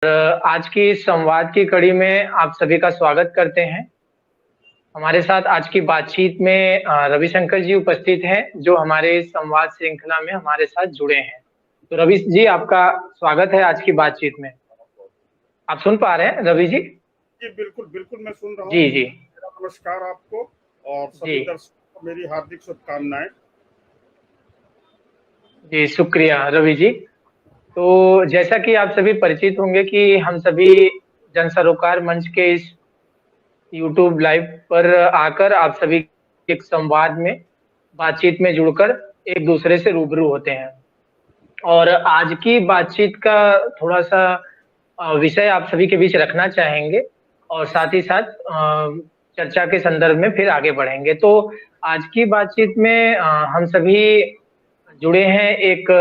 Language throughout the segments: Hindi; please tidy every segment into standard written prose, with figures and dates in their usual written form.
आज की इस संवाद की कड़ी में आप सभी का स्वागत करते हैं। हमारे साथ आज की बातचीत में रविशंकर जी उपस्थित हैं, जो हमारे इस संवाद श्रृंखला में हमारे साथ जुड़े हैं। तो रवि जी, आपका स्वागत है आज की बातचीत में। आप सुन पा रहे हैं रवि जी? जी, बिल्कुल, बिल्कुल मैं सुन रहा हूँ। जी जी मेरा नमस्कार आपको और जी सभी दर्शकों को मेरी हार्दिक शुभकामनाएं। जी, शुक्रिया रवि जी। तो जैसा कि आप सभी परिचित होंगे कि हम सभी जन सरोकार मंच के इस यूट्यूब लाइव पर आकर आप सभी एक संवाद में, बातचीत में जुड़कर एक दूसरे से रूबरू होते हैं। और आज की बातचीत का थोड़ा-सा विषय आप सभी के बीच रखना चाहेंगे और साथ ही साथ चर्चा के संदर्भ में फिर आगे बढ़ेंगे। तो आज की बातचीत में हम सभी जुड़े हैं एक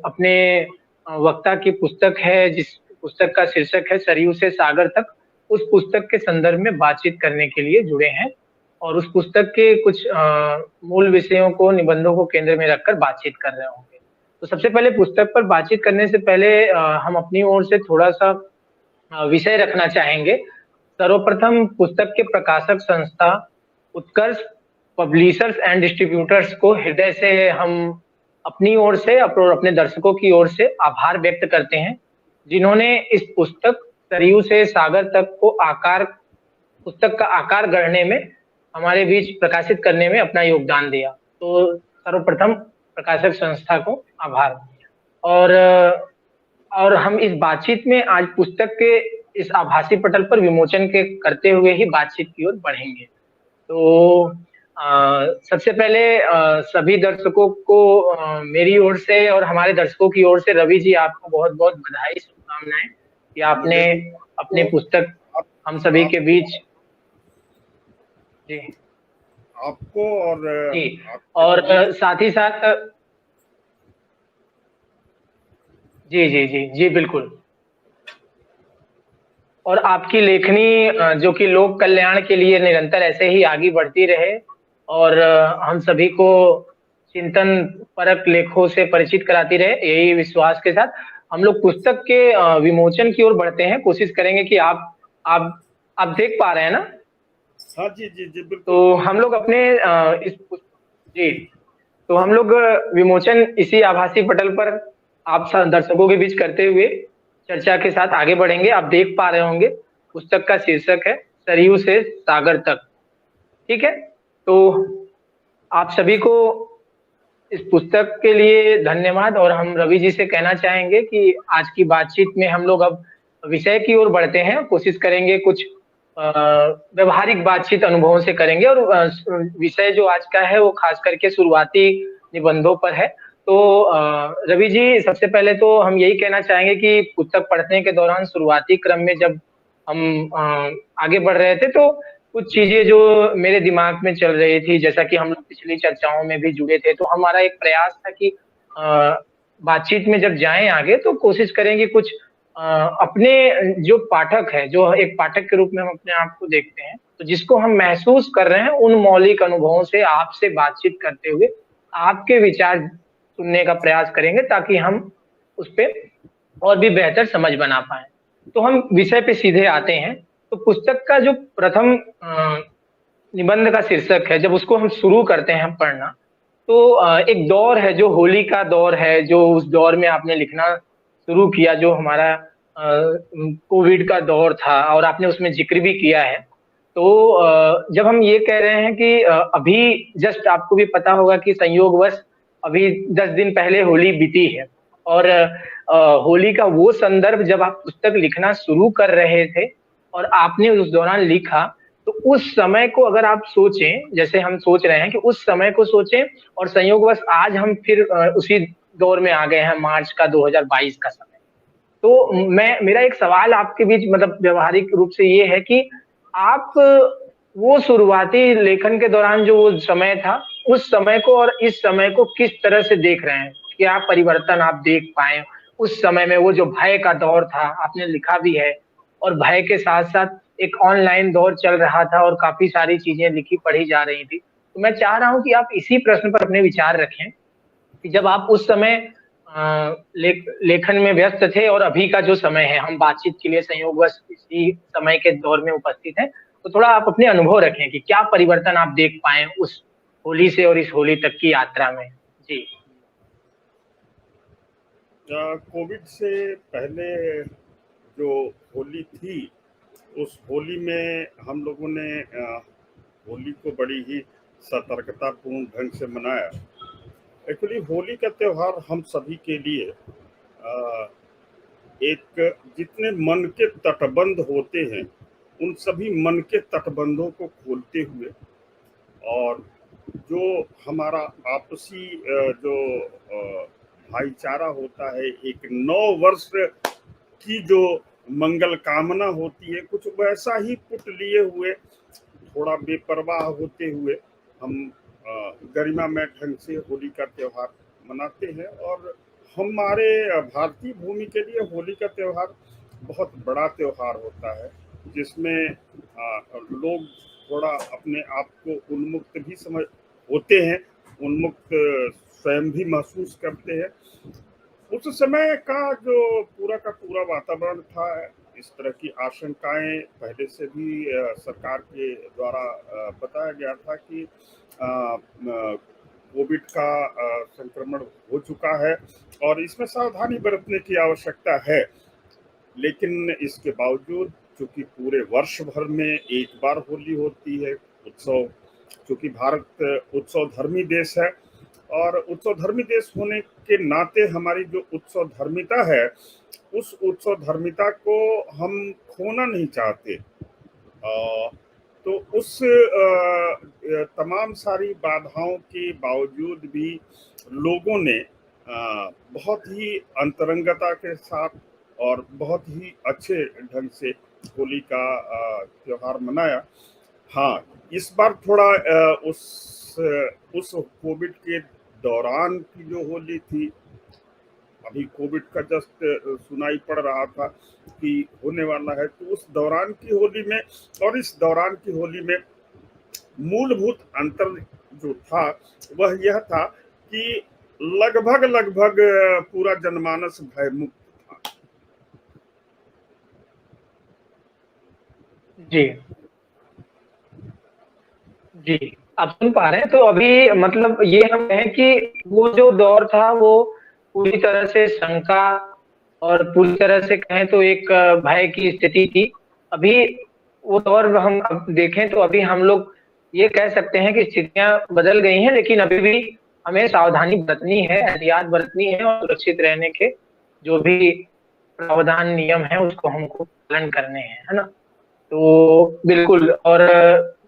अपने वक्ता की पुस्तक है, जिस पुस्तक का शीर्षक है सरयू से सागर तक। उस पुस्तक के संदर्भ में बातचीत करने के लिए जुड़े हैं और उस पुस्तक के कुछ मूल विषयों को, निबंधों को केंद्र में रखकर बातचीत कर रहे होंगे। तो सबसे पहले पुस्तक पर बातचीत करने से पहले हम अपनी ओर से थोड़ा-सा विषय रखना चाहेंगे। सर्वप्रथम पुस्तक के प्रकाशक संस्था उत्कर्ष पब्लिशर्स एंड डिस्ट्रीब्यूटर्स को हृदय से हम अपनी ओर से और अपने दर्शकों की ओर से आभार व्यक्त करते हैं, जिन्होंने इस पुस्तक सरयू से सागर तक को पुस्तक का आकार गढ़ने में, हमारे बीच प्रकाशित करने में अपना योगदान दिया। तो सर्वप्रथम प्रकाशक संस्था को आभार। और हम इस बातचीत में आज पुस्तक के इस आभासी पटल पर विमोचन के करते हुए ही बातचीत की ओर बढ़ेंगे। तो सबसे पहले सभी दर्शकों को मेरी ओर से और हमारे दर्शकों की ओर से रवि जी, आपको बहुत-बहुत बधाई, शुभकामनाएं कि आपने मुझे अपने तो पुस्तक आप, हम सभी आप के बीच। जी आपको और जी। आपके और बीच साथ ही साथ जी जी जी जी बिल्कुल। और आपकी लेखनी जो कि लोक कल्याण के लिए निरंतर ऐसे ही आगे बढ़ती रहे और हम सभी को चिंतन परक लेखों से परिचित कराती रहे, यही विश्वास के साथ हम लोग पुस्तक के विमोचन की ओर बढ़ते हैं। कोशिश करेंगे कि आप आप देख पा रहे हैं ना? हाँ जी, जी, जी, तो बिल्कुल। हम लोग अपने जी, तो हम लोग विमोचन इसी आभासी पटल पर आप दर्शकों के बीच करते हुए चर्चा के साथ आगे बढ़ेंगे। आप देख पा रहे होंगे, पुस्तक का शीर्षक है सरयू से सागर तक। ठीक है? तो आप सभी को इस पुस्तक के लिए धन्यवाद और हम रवि जी से कहना चाहेंगे कि आज की बातचीत में हम लोग अब विषय की ओर बढ़ते हैं। कोशिश करेंगे कुछ व्यवहारिक बातचीत अनुभवों से करेंगे और विषय जो आज का है वो खास करके शुरुआती निबंधों पर है। तो रवि जी, सबसे पहले तो हम यही कहना चाहेंगे कि पुस्तक पढ़ने के दौरान शुरुआती क्रम में जब हम आगे बढ़ रहे थे, तो कुछ चीजें जो मेरे दिमाग में चल रही थी, जैसा कि हम लोग पिछली चर्चाओं में भी जुड़े थे, तो हमारा एक प्रयास था कि बातचीत में जब जाएं आगे तो कोशिश करें कि कुछ अपने जो पाठक है, जो एक पाठक के रूप में हम अपने आप को देखते हैं, तो जिसको हम महसूस कर रहे हैं, उन मौलिक अनुभवों से आपसे बातचीत करते हुए आपके विचार सुनने का प्रयास करेंगे, ताकि हम उस पे और भी बेहतर समझ बना पाए। तो हम विषय पे सीधे आते हैं। तो पुस्तक का जो प्रथम निबंध का शीर्षक है, जब उसको हम शुरू करते हैं पढ़ना, तो एक दौर है जो होली का दौर है, जो उस दौर में आपने लिखना शुरू किया, जो हमारा कोविड का दौर था और आपने उसमें जिक्र भी किया है। तो जब हम ये कह रहे हैं कि अभी जस्ट आपको भी पता होगा कि संयोगवश अभी 10 दिन पहले होली बीती है और होली का वो संदर्भ जब आप पुस्तक लिखना शुरू कर रहे थे और आपने उस दौरान लिखा, तो उस समय को अगर आप सोचें, जैसे हम सोच रहे हैं कि उस समय को सोचें और संयोगवश आज हम फिर उसी दौर में आ गए हैं, मार्च का 2022 का समय। तो मेरा एक सवाल आपके बीच, मतलब व्यवहारिक रूप से ये है कि आप वो शुरुआती लेखन के दौरान जो वो समय था, उस समय को और इस समय को किस तरह से देख रहे हैं? क्या परिवर्तन आप देख पाए? उस समय में वो जो भय का दौर था, आपने लिखा भी है, और भय के साथ-साथ एक ऑनलाइन दौर चल रहा था और काफ़ी सारी चीज़ें लिखी पढ़ी जा रही थी। तो मैं चाह रहा हूँ कि आप इसी प्रश्न पर अपने विचार रखें कि जब आप उस समय लेखन में व्यस्त थे और अभी का जो समय है हम बातचीत के लिए संयोगवश इसी समय के दौर में उपस्थित हैं, तो थोड़ा आप अपने अनुभव रखें कि क्या परिवर्तन आप देख पाए उस होली से और इस होली तक की यात्रा में। जी। कोविड से पहले जो होली थी, उस होली में हम लोगों ने होली को बड़ी ही सतर्कतापूर्ण ढंग से मनाया। एक्चुअली होली का त्यौहार हम सभी के लिए अ, एक जितने मन के तटबंध होते हैं, उन सभी मन के तटबंधों को खोलते हुए और जो हमारा आपसी जो भाईचारा होता है, एक नौ वर्ष की जो मंगल कामना होती है, कुछ वैसा ही पुट लिए हुए, थोड़ा बेपरवाह होते हुए हम गरिमामय ढंग से होली का त्यौहार मनाते हैं। और हमारे भारतीय भूमि के लिए होली का त्यौहार बहुत बड़ा त्यौहार होता है, जिसमें लोग थोड़ा अपने आप को उन्मुक्त भी समझ होते हैं, उन्मुक्त स्वयं भी महसूस करते हैं। उस समय का जो पूरा का पूरा वातावरण था, इस तरह की आशंकाएं पहले से भी सरकार के द्वारा बताया गया था कि कोविड का संक्रमण हो चुका है और इसमें सावधानी बरतने की आवश्यकता है। लेकिन इसके बावजूद चूंकि पूरे वर्ष भर में एक बार होली होती है, उत्सव, चूंकि भारत उत्सव धर्मी देश है और उत्सव धर्मी देश होने के नाते हमारी जो उत्सव धर्मिता है, उस उत्सव धर्मिता को हम खोना नहीं चाहते। तो उस तमाम सारी बाधाओं के बावजूद भी लोगों ने बहुत ही अंतरंगता के साथ और बहुत ही अच्छे ढंग से होली का त्यौहार मनाया। हाँ, इस बार थोड़ा उस कोविड के दौरान की जो होली थी, अभी कोविड का जस्ट सुनाई पड़ रहा था कि होने वाला है, तो उस दौरान की होली में और इस दौरान की होली में मूलभूत अंतर जो था वह यह था कि लगभग लगभग पूरा जनमानस भयमुक्त था। जी। जी। आप सुन पा रहे हैं, तो अभी मतलब ये हम कहें कि वो जो दौर था वो पूरी तरह से शंका और पूरी तरह से कहें तो एक भय की स्थिति थी। अभी वो दौर हम अब देखें तो अभी हम लोग ये कह सकते हैं कि स्थितियां बदल गई हैं, लेकिन अभी भी हमें सावधानी बरतनी है, एहतियात बरतनी है और सुरक्षित रहने के जो भी प्रावधान नियम है उसको हमको पालन करने हैं, है ना। तो बिल्कुल। और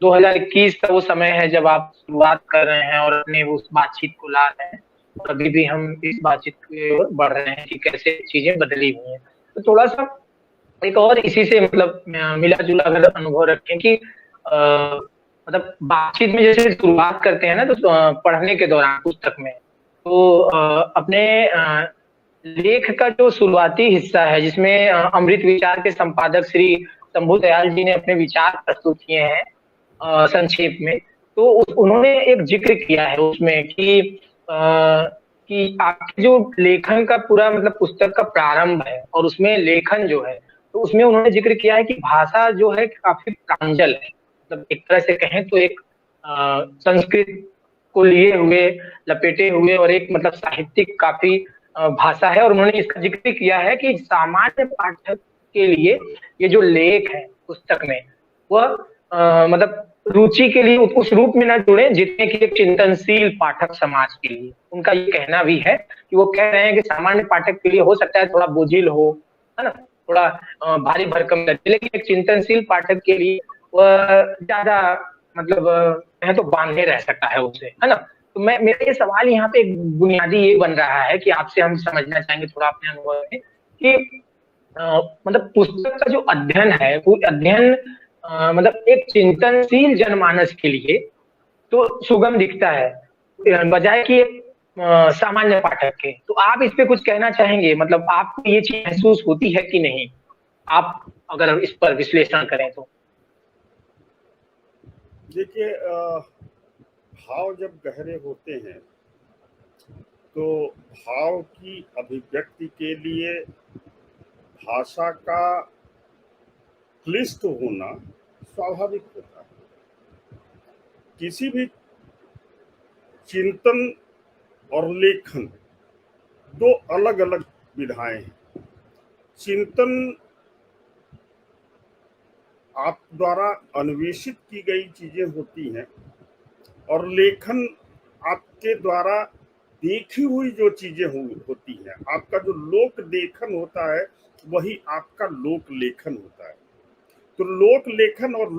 2021 का वो समय है जब आप शुरुआत कर रहे हैं और अपने उस बातचीत को ला रहे हैं, और अभी भी हम इस बातचीत की ओर बढ़ रहे हैं कि कैसे चीजें बदली हुई हैं। तो थोड़ा सा एक और इसी से मतलब मिला जुला अगर अनुभव रखें कि मतलब बातचीत में जैसे शुरुआत करते हैं ना, तो पढ़ने के दौरान पुस्तक में तो अपने लेख का जो शुरुआती हिस्सा है जिसमें अमृत विचार के संपादक श्री शंभू दयाल जी ने अपने विचार प्रस्तुत किए हैं संक्षेप में, तो उन्होंने एक जिक्र किया है उसमें कि आपके जो लेखन का पूरा मतलब पुस्तक का प्रारंभ है और उसमें लेखन जो है, तो उसमें उन्होंने जिक्र किया है कि भाषा जो है काफी प्रांजल है, मतलब एक तरह से कहें तो एक संस्कृत को लिए हुए, लपेटे हुए और एक मतलब साहित्यिक काफी भाषा है। और उन्होंने इसका जिक्र किया है कि सामान्य पाठक के लिए ये जो लेख है पुस्तक में वह मतलब रुचि के लिए उस रूप में ना जुड़े जितने की एक चिंतनशील पाठक समाज के लिए। उनका ये कहना भी है कि वो कह रहे हैं कि सामान्य पाठक के लिए हो सकता है थोड़ा बोझिल हो, है ना, थोड़ा भारी भरकम लगे, लेकिन एक चिंतनशील पाठक के लिए वह ज्यादा मतलब कहें तो बांधे रह सकता है उसे, है ना। तो मैं मेरा ये सवाल यहाँ पे एक बुनियादी ये बन रहा है कि आपसे हम समझना चाहेंगे थोड़ा अपने अनुभव में कि मतलब पुस्तक का जो अध्ययन है वो अध्ययन मतलब एक चिंतनशील जनमानस के लिए तो सुगम दिखता है बजाय कि एक सामान्य पाठक के। तो आप इस पे कुछ कहना चाहेंगे, मतलब आपको ये चीज महसूस होती है कि नहीं, आप अगर इस पर विश्लेषण करें तो। देखिए, भाव जब गहरे होते हैं तो भाव की अभिव्यक्ति के लिए भाषा का क्लिष्ट होना स्वाभाविक होता है। किसी भी चिंतन और लेखन दो अलग अलग विधाएं हैं। चिंतन आप द्वारा अन्वेषित की गई चीजें होती हैं और लेखन आपके द्वारा देखी हुई जो चीजें होती हैं। आपका जो लोक लेखन होता है वही आपका लोक लेखन होता है। तो लोक लेखन और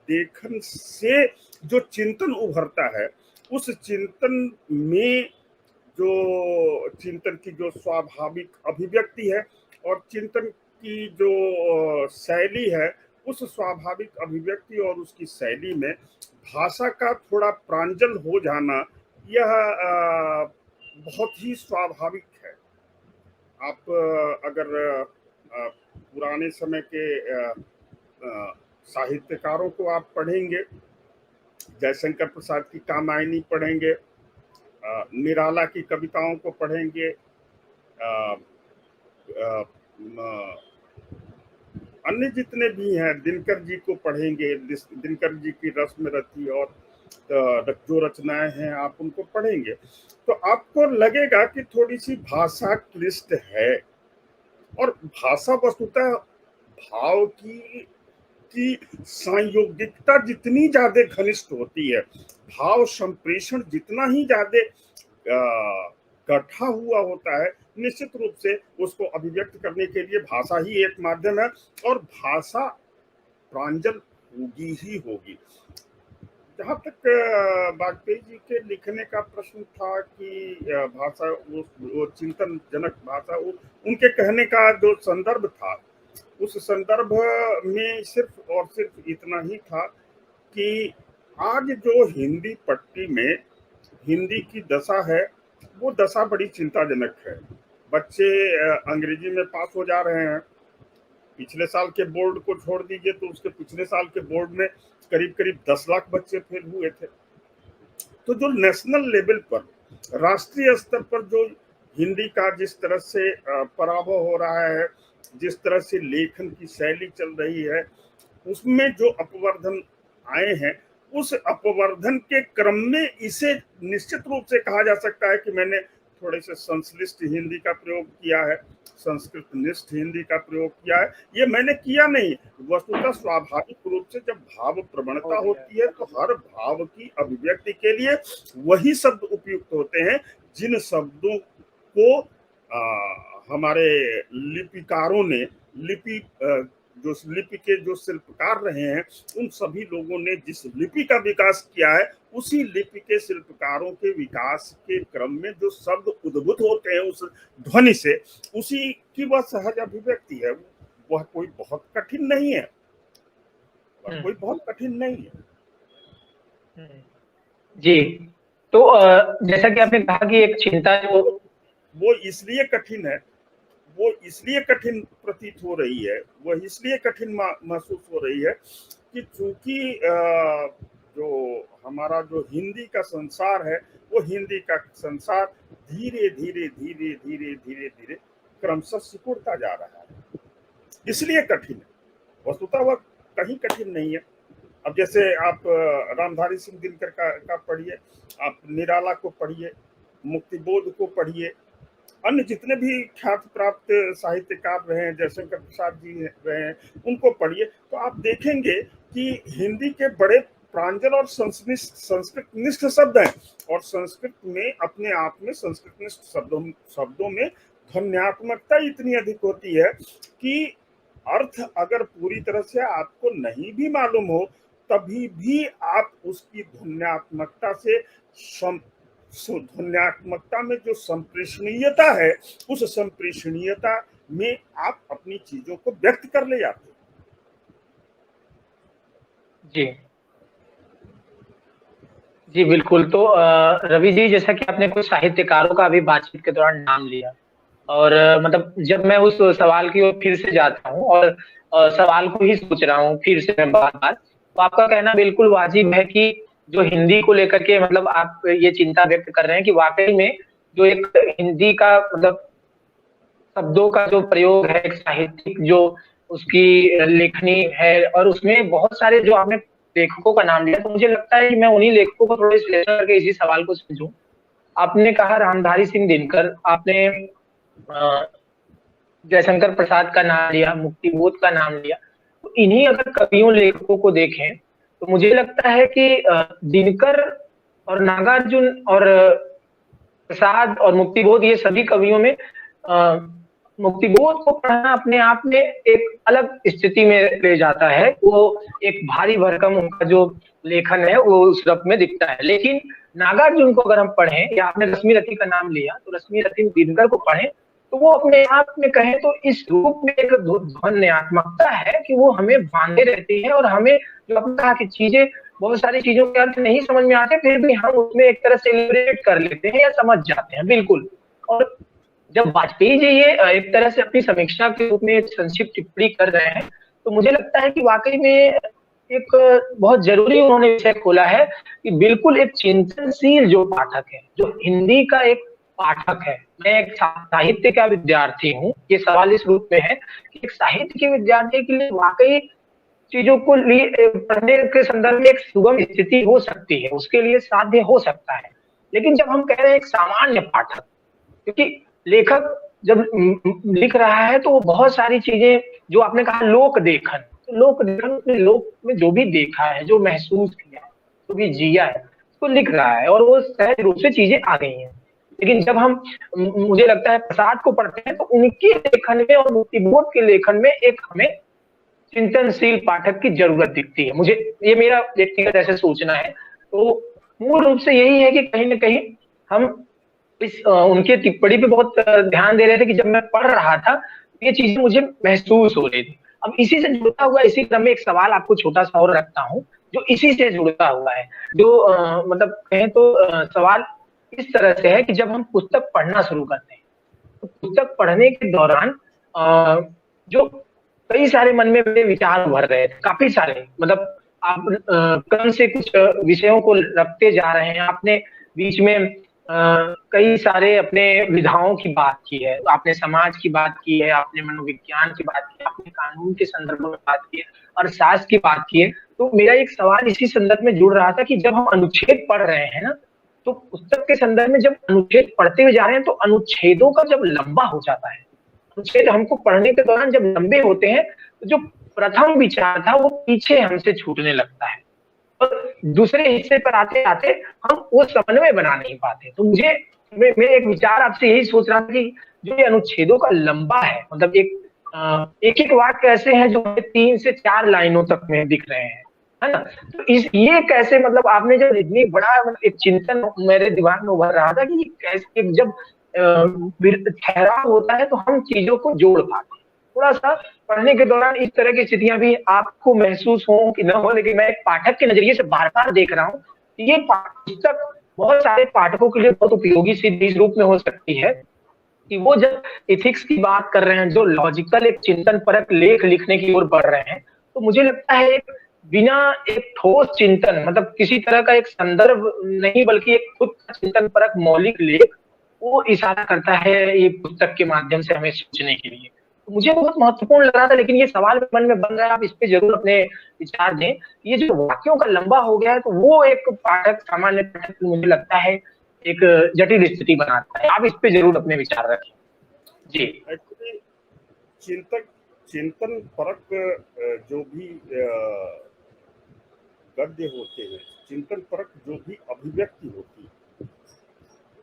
लेखन से जो चिंतन उभरता है, उस चिंतन में जो चिंतन की जो स्वाभाविक अभिव्यक्ति है और चिंतन की जो शैली है, उस स्वाभाविक अभिव्यक्ति और उसकी शैली में भाषा का थोड़ा प्रांजल हो जाना, यह बहुत ही स्वाभाविक है। आप अगर पुराने समय के साहित्यकारों को आप पढ़ेंगे, जयशंकर प्रसाद की कामायनी पढ़ेंगे, निराला की कविताओं को पढ़ेंगे, अन्य जितने भी हैं, दिनकर जी को पढ़ेंगे, दिनकर जी की रस्म रति और जो रचनाएं हैं आप उनको पढ़ेंगे तो आपको लगेगा कि थोड़ी सी भाषा क्लिष्ट है। और भाषा वस्तुतः भाव की संयोगिकता जितनी ज्यादा घनिष्ठ होती है, भाव संप्रेषण जितना ही ज्यादा गठा हुआ होता है, निश्चित रूप से उसको अभिव्यक्त करने के लिए भाषा ही एक माध्यम है और भाषा प्रांजल होगी ही होगी। जहाँ तक वाजपेयी जी के लिखने का प्रश्न था कि भाषा वो चिंतन जनक भाषा, उनके कहने का जो संदर्भ था, उस संदर्भ में सिर्फ और सिर्फ इतना ही था कि आज जो हिंदी पट्टी में हिंदी की दशा है, वो दशा बड़ी चिंताजनक है। बच्चे अंग्रेजी में पास हो जा रहे हैं। पिछले साल के बोर्ड को छोड़ दीजिए तो उसके पिछले साल के बोर्ड में करीब करीब 10 लाख बच्चे फेल हुए थे। तो जो नेशनल लेवल पर, राष्ट्रीय स्तर पर जो हिंदी का जिस तरह से पराभव हो रहा है, जिस तरह से लेखन की शैली चल रही है, उसमें जो अपवर्धन आए हैं, उस अपवर्धन के क्रम में इसे निश्चित रूप से कहा जा सकता है कि मैंने थोड़े से संश्लिष्ट हिंदी का प्रयोग किया है, संस्कृत निष्ठ हिंदी का प्रयोग किया है। ये मैंने किया नहीं, वस्तुतः स्वाभाविक रूप से जब भाव प्रवणता होती है तो हर भाव की अभिव्यक्ति के लिए वही शब्द उपयुक्त होते हैं जिन शब्दों को हमारे लिपिकारों ने, जो लिपि के जो शिल्पकार रहे हैं, उन सभी लोगों ने जिस लिपि का विकास किया है, उसी लिपि के शिल्पकारों के विकास के क्रम में जो शब्द उद्भूत होते हैं उस ध्वनि से, उसी की वह सहज अभिव्यक्ति है। वह कोई बहुत कठिन नहीं है, वह कोई बहुत कठिन नहीं है। जी, तो जैसा कि आपने कहा कि एक चिंता जो वो इसलिए कठिन है, वो इसलिए कठिन प्रतीत हो रही है, वो इसलिए कठिन महसूस हो रही है कि चूंकि जो हमारा जो हिंदी का संसार है, वो हिंदी का संसार धीरे धीरे धीरे धीरे धीरे धीरे क्रमशः सिकुड़ता जा रहा है, इसलिए कठिन है। वस्तुतः वह कहीं कठिन नहीं है। अब जैसे आप रामधारी सिंह दिनकर का पढ़िए, आप निराला को पढ़िए, मुक्तिबोध को पढ़िए, अन्य जितने भी ख्याति प्राप्त साहित्यकार रहे हैं, जयशंकर प्रसाद जी रहे हैं, उनको पढ़िए तो आप देखेंगे कि हिंदी के बड़े प्रांजल और संस्कृत निष्ठ शब्द हैं और संस्कृत में अपने आप में संस्कृत निष्ठ शब्दों में ध्वन्यात्मकता इतनी अधिक होती है कि अर्थ अगर पूरी तरह से आपको नहीं भी मालूम हो, तभी भी आप उसकी ध्वन्यात्मकता से ध्वन्यात्मकता में जो संप्रेषणीयता है, उस संप्रेषणीयता में आप अपनी चीजों को व्यक्त कर ले जाते हैं। जी बिल्कुल। तो रवि जी, जैसा कि आपने कुछ साहित्यकारों का अभी बातचीत के दौरान नाम लिया, और मतलब जब मैं उस सवाल की ओर फिर से जाता हूँ और सवाल को ही सोच रहा हूँ फिर से मैं बार-बार, तो आपका कहना बिल्कुल वाजिब है कि जो हिंदी को लेकर के मतलब आप ये चिंता व्यक्त कर रहे हैं कि वाकई में जो एक हिंदी का मतलब शब्दों का जो प्रयोग है, एक साहित्यिक जो उसकी लेखनी है, और उसमें बहुत सारे जो आपने लेखकों का नाम लिया, तो मुझे लगता है कि मैं उन्हीं लेखकों को थोड़ा विश्लेषण करके इसी सवाल को समझूं। आपने कहा रामधारी सिंह दिनकर, आपने जयशंकर प्रसाद का नाम लिया, मुक्तिबोध का नाम लिया। तो इन्हीं अगर कवियों लेखकों को देखें तो मुझे लगता है कि दिनकर और नागार्जुन और प्रसाद और मुक्तिबोध, ये सभी कवियों में मुक्तिबोध को पढ़ना अपने आप में एक अलग स्थिति में ले जाता है। वो एक भारी भरकम उनका जो लेखन है वो उस रूप में दिखता है। लेकिन नागार्जुन को अगर हम पढ़ें, या आपने रश्मि रथी का नाम लिया, तो रश्मि रथी दिनकर को पढ़ें तो वो अपने आप में कहें तो इस रूप में एक ध्वन्यात्मकता है कि वो हमें बांधे रहती है, और हमें जो आपने कहा कि चीजें, बहुत सारी चीजों के अर्थ नहीं समझ में आते, फिर भी हम उसमें एक तरह से सेलिब्रेट कर लेते हैं या समझ जाते हैं बिल्कुल। और जब वाजपेयी जी ये एक तरह से अपनी समीक्षा के रूप में एक संक्षिप्त टिप्पणी कर रहे हैं, तो मुझे लगता है कि वाकई में एक बहुत जरूरी उन्होंने विषय खोला है कि बिल्कुल एक चिंतनशील जो पाठक है, जो हिंदी का एक पाठक है। मैं एक साहित्य का विद्यार्थी हूँ, ये सवाल इस रूप में है कि एक साहित्य के विद्यार्थी के लिए वाकई चीजों को लिए पढ़ने के संदर्भ में एक सुगम स्थिति हो सकती है, उसके लिए साध्य हो सकता है। लेकिन जब हम कह रहे हैं एक सामान्य पाठक, क्योंकि लेखक जब लिख रहा है तो वो बहुत सारी चीजें, जो आपने कहा लोक देखन, तो लोक देखन उसने लोक में जो भी देखा है, जो महसूस किया है, जो भी जिया है, उसको लिख रहा है, और वो सहज रूप से चीजें आ गई हैं। लेकिन जब हम मुझे लगता है प्रसाद को पढ़ते हैं तो उनके लेखन में और मुक्तिबोध के लेखन में एक हमें चिंतनशील पाठक की जरूरत दिखती है। मुझे ये मेरा व्यक्तिगत ऐसे सोचना है। तो मूल रूप से यही है कि कहीं ना कहीं हम इस उनके टिप्पणी पे बहुत ध्यान दे रहे थे कि जब मैं पढ़ रहा था ये चीजें मुझे महसूस हो रही थी। अब इसी से जुड़ता हुआ, इसी क्रम में एक सवाल आपको छोटा सा और रखता हूँ जो इसी से जुड़ता हुआ है, जो मतलब कहें तो सवाल इस तरह से है कि जब हम पुस्तक पढ़ना शुरू करते हैं तो पुस्तक पढ़ने के दौरान जो कई सारे मन में मेरे विचार भर रहे थे, काफी सारे, मतलब आप क्रम से कुछ विषयों को रखते जा रहे हैं। आपने बीच में कई सारे अपने विधाओं की बात की है, आपने समाज की बात की है, आपने मनोविज्ञान की बात की, आपने कानून के संदर्भ में बात की है, और शास्त्र की बात की है। तो मेरा एक सवाल इसी संदर्भ में जुड़ रहा था कि जब हम अनुच्छेद पढ़ रहे हैं ना, तो पुस्तक के संदर्भ में जब अनुच्छेद पढ़ते हुए जा रहे हैं तो अनुच्छेदों का जब लंबा हो जाता है, अनुच्छेद हमको पढ़ने के दौरान जब लंबे होते हैं तो जो प्रथम विचार था वो पीछे हमसे छूटने लगता है, और दूसरे हिस्से पर आते आते हम वो समन्वय बना नहीं पाते। तो मुझे मैं एक विचार आपसे यही सोच रहा था कि जो ये अनुच्छेदों का लंबा है, मतलब एक एक वाक्य ऐसे हैं जो 3 से 4 लाइनों तक में दिख रहे हैं, है ना? तो इस ये कैसे, मतलब आपने जब इतनी बड़ा एक चिंतन मेरे दिमाग में उभर रहा था कि ये कैसे जब ठहराव होता है तो हम चीजों को जोड़ पाते हैं। थोड़ा सा पढ़ने के दौरान इस तरह की स्थितियां भी आपको महसूस हो कि न हो, लेकिन मैं एक पाठक के नजरिए से बार बार देख रहा हूँ कि ये पुस्तक बहुत सारे पाठकों के लिए बहुत उपयोगी सिद्ध इस रूप में हो सकती है कि वो जब एथिक्स की बात कर रहे हैं, जो लॉजिकल एक चिंतन परक लेख लिखने की ओर बढ़ रहे हैं, तो मुझे लगता है बिना एक ठोस चिंतन, मतलब किसी तरह का एक संदर्भ नहीं बल्कि एक खुद का चिंतन परक मौलिक लेख, वो इशारा करता है ये पुस्तक के माध्यम से हमें सोचने के लिए। तो मुझे बहुत महत्वपूर्ण लग रहा था, लेकिन ये सवाल मन में बन रहा है, आप इस पे जरूर अपने विचार दें। ये जो वाक्यों का लंबा हो गया है तो वो एक पाठक, सामान्य पाठक, मुझे लगता है एक जटिल स्थिति बनाता है। आप इस पे जरूर अपने विचार रखें जी। एक्चुअली चिंतक चिंतन परक जो भी गद्य होते हैं, चिंतन परक जो भी अभिव्यक्ति होती है,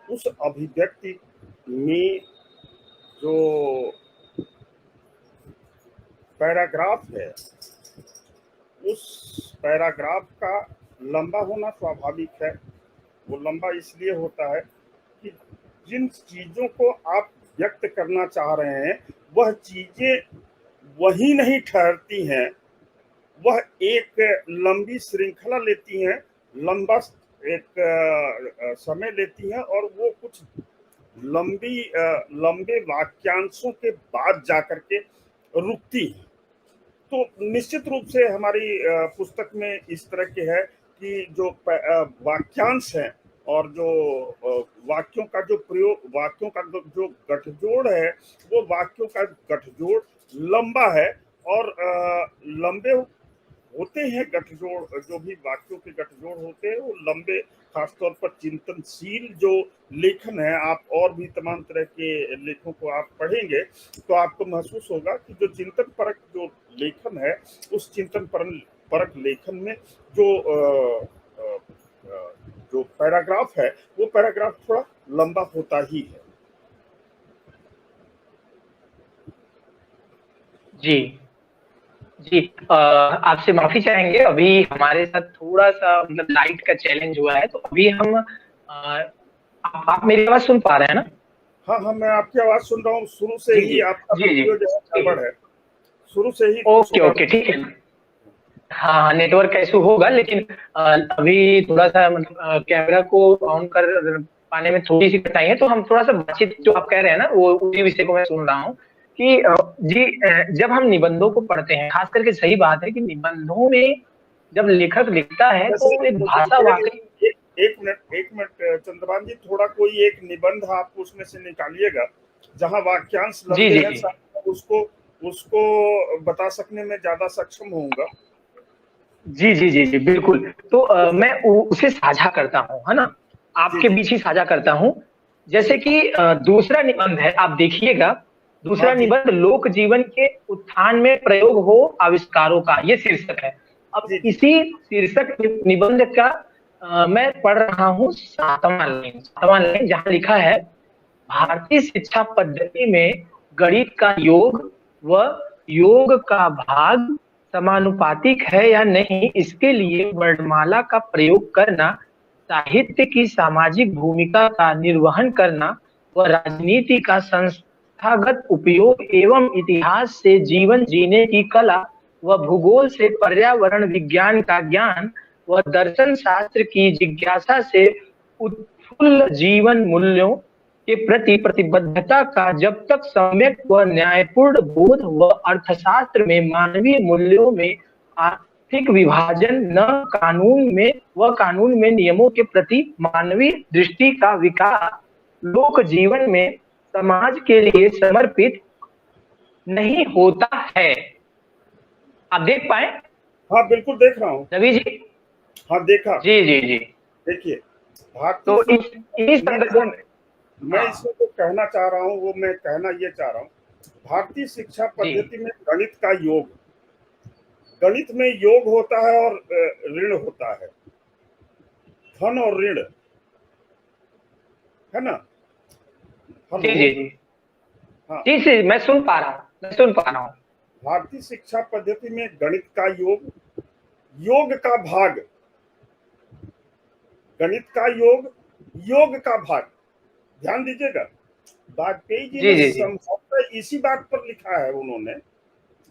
उस अभिव्यक्ति में जो पैराग्राफ है, उस पैराग्राफ का लंबा होना स्वाभाविक है। वो लंबा इसलिए होता है कि जिन चीजों को आप व्यक्त करना चाह रहे हैं वह चीजें वही नहीं ठहरती हैं, वह एक लंबी श्रृंखला लेती हैं, लंबा एक समय लेती हैं, और वो कुछ लंबे वाक्यांशों के बाद जाकर के रुकती हैं। तो निश्चित रूप से हमारी पुस्तक में इस तरह के है कि जो वाक्यांश हैं और जो वाक्यों का जो प्रयोग, वाक्यों का जो गठजोड़ है, वो वाक्यों का गठजोड़ लंबा है, और लंबे होते हैं गठजोड़, जो भी वाक्यों के गठजोड़ होते हैं वो लंबे, खासतौर पर चिंतनशील जो लेखन है। आप और भी तमाम तरह के लेखों को आप पढ़ेंगे तो आपको महसूस होगा कि जो चिंतन परक जो लेखन है, उस चिंतन परक लेखन में जो जो पैराग्राफ है, वो पैराग्राफ थोड़ा लंबा होता ही है। जी जी। आपसे माफी चाहेंगे, अभी हमारे साथ थोड़ा सा मतलब लाइट का चैलेंज हुआ है, तो अभी हम आप मेरी आवाज सुन पा रहे हैं ना? हाँ हाँ, मैं आपकी आवाज सुन रहा हूँ। शुरू से जी ही जी आपका जी जी। वीडियो जो है गड़बड़ है, शुरू से ही कुछ ओके ओके, गड़बड़। ठीक है। हाँ हाँ, नेटवर्क का इशू होगा, लेकिन अभी थोड़ा सा मतलब कैमरा को ऑन कर पाने में थोड़ी सी कठिनाई है, तो हम थोड़ा सा बातचीत जो आप कह रहे हैं ना, वो उसी विषय को मैं सुन रहा हूँ कि जी, जब हम निबंधों को पढ़ते हैं, खास करके सही बात है कि निबंधों में जब लेखक लिखता है जैसे तो एक जैसे भाषा वाकई। एक मिनट चंद्रभान जी, थोड़ा कोई एक निबंध आप उसमें से निकालिएगा जहां वाक्यांश जी लंबे जी हैं, जी शायद उसको उसको बता सकने में ज्यादा सक्षम होऊंगा। जी जी जी जी, बिल्कुल। तो मैं उसे साझा करता हूँ, है ना, जी आपके जी बीच ही साझा करता हूँ। जैसे कि दूसरा निबंध है, आप देखिएगा। हाँ दूसरा जी निबंध लोक जीवन के उत्थान में प्रयोग हो आविष्कारों का, ये शीर्षक है। अब जी जी इसी शीर्षक निबंध का मैं पढ़ रहा हूँ सातवां लाइन जहाँ लिखा है, हाँ भारतीय शिक्षा पद्धति में गणित का योग व योग का भाग समानुपातिक है या नहीं, इसके लिए वर्णमाला का प्रयोग करना, साहित्य की सामाजिक भूमिका का निर्वहन करना व राजनीति का संस्थागत उपयोग एवं इतिहास से जीवन जीने की कला व भूगोल से पर्यावरण विज्ञान का ज्ञान व दर्शन शास्त्र की जिज्ञासा से उत्फुल्ल जीवन मूल्यों के प्रति प्रतिबद्धता का जब तक सम्यक व न्यायपूर्ण बोध व अर्थशास्त्र में मानवीय मूल्यों में आर्थिक विभाजन न, कानून में नियमों के प्रति मानवीय दृष्टि का विकास लोक जीवन में समाज के लिए समर्पित नहीं होता है। आप देख पाए हाँ, बिल्कुल देख रहा हूँ। रवि जी? हाँ, देखा। जी जी जी। देखिए, भारतीय तो इस मैं संदर्भों में, मैं हाँ इसमें जो कहना चाह रहा हूँ, वो मैं कहना ये चाह रहा हूँ, भारतीय शिक्षा जी पद्धति में गणित का योग, गणित में योग होता है और ऋण होता है, धन और ऋण, है ना? जी हेलो। जी जी हाँ, जी जी, मैं सुन पा रहा हूँ, मैं सुन पा रहा हूँ। भारतीय शिक्षा पद्धति में गणित का योग, योग का भाग, गणित का योग, योग का भाग, ध्यान दीजिएगा। वाजपेयी जी जी ने जी जी। समझौता इसी बात पर लिखा है उन्होंने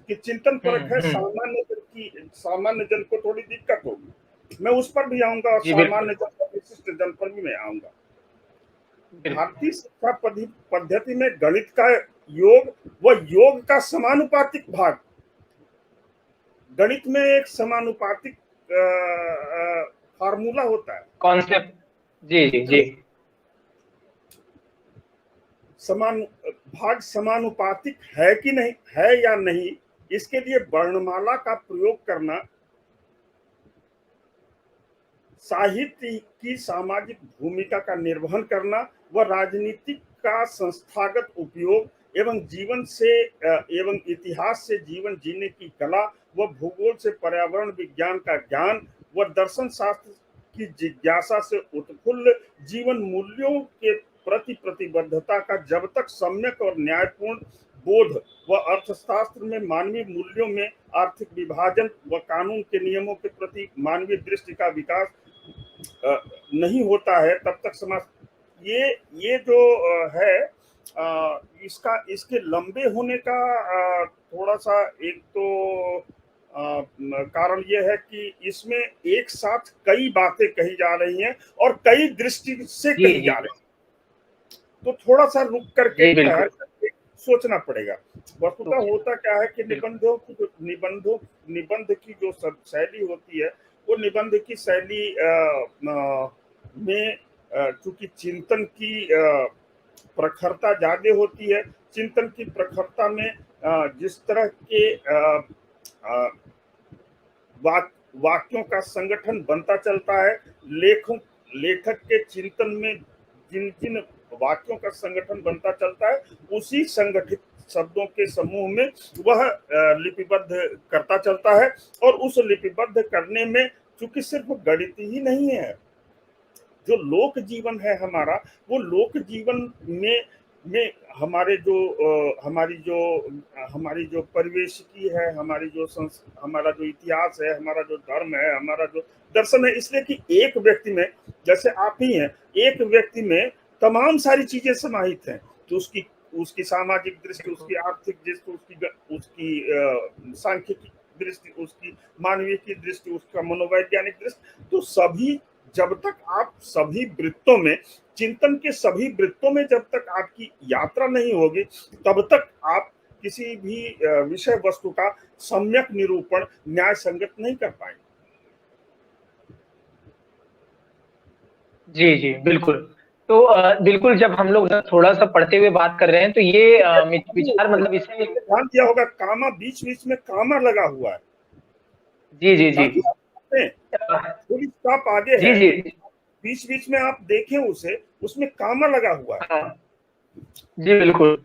कि चिंतन परक है, हम्म। सामान्य जन को थोड़ी दिक्कत होगी। मैं उस पर भी आऊंगा और जी सामान्य बिल्कुल जन पर, विशिष्ट जन पर भी मैं आऊंगा। बिल्कुल। भारतीय शिक्षा पद्धति में गणित का योग व योग का समानुपातिक भाग, गणित में एक समानुपातिक फार्मूला होता है। कॉन्सेप्ट। जी जी जी समान भाग समानुपातिक है कि नहीं है या नहीं, इसके लिए वर्णमाला का प्रयोग करना, साहित्य की सामाजिक भूमिका का निर्वहन करना व राजनीतिक का संस्थागत उपयोग एवं जीवन से एवं इतिहास से जीवन जीने की कला व भूगोल से पर्यावरण विज्ञान का ज्ञान व दर्शन शास्त्र की जिज्ञासा से उत्फुल्ल जीवन मूल्यों के प्रति प्रतिबद्धता का जब तक सम्यक और न्यायपूर्ण बोध व अर्थशास्त्र में मानवीय मूल्यों में आर्थिक विभाजन व कानून के नियमों के प्रति मानवीय दृष्टि का विकास नहीं होता है, तब तक समाज, ये जो है, इसका, इसके लंबे होने का थोड़ा सा एक तो कारण ये है कि इसमें एक साथ कई बातें कही जा रही हैं और कई दृष्टि से जी कही जी जा रही हैं, तो थोड़ा सा रुक करके जी ठहर बिल्कुल। करके सोचना पड़ेगा। वस्तुतः सोचिए, होता क्या है कि बिल्कुल। निबंध की जो शैली होती है, वो निबंध की शैली में चूंकि चिंतन की प्रखरता ज्यादा होती है, चिंतन की प्रखरता में जिस तरह के वाक्यों का संगठन बनता चलता है, लेखक के चिंतन में जिन जिन वाक्यों का संगठन बनता चलता है, उसी संगठित शब्दों के समूह में वह लिपिबद्ध करता चलता है। और उस लिपिबद्ध करने में चूंकि सिर्फ गणित ही नहीं है, जो लोक जीवन है हमारा, वो लोक जीवन में हमारी जो परिवेश की है, हमारा जो इतिहास है, हमारा जो धर्म है, हमारा जो दर्शन है, इसलिए कि एक व्यक्ति में, जैसे आप ही हैं, एक व्यक्ति में तमाम सारी चीजें समाहित हैं। तो उसकी सामाजिक दृष्टि, उसकी आर्थिक दृष्टि, उसकी सांख्यिकी दृष्टि, उसकी मानवीय की दृष्टि, उसका मनोवैज्ञानिक दृष्टि, तो सभी, जब तक आप सभी वृत्तों में, चिंतन के सभी वृत्तों में जब तक आपकी यात्रा नहीं होगी, तब तक आप किसी भी विषय वस्तु का सम्यक निरूपण न्याय संगत नहीं कर पाएंगे। जी जी बिल्कुल। तो बिल्कुल, जब हम लोग थोड़ा सा पढ़ते हुए बात कर रहे हैं तो ये विचार मतलब इसे ध्यान दिया होगा, कामा बीच बीच में कामा लगा हुआ है। जी जी जी थोड़ी स्टॉप आगे जी है, जी बीच बीच में आप देखें उसे, उसमें कामा लगा हुआ है। हाँ जी बिल्कुल एक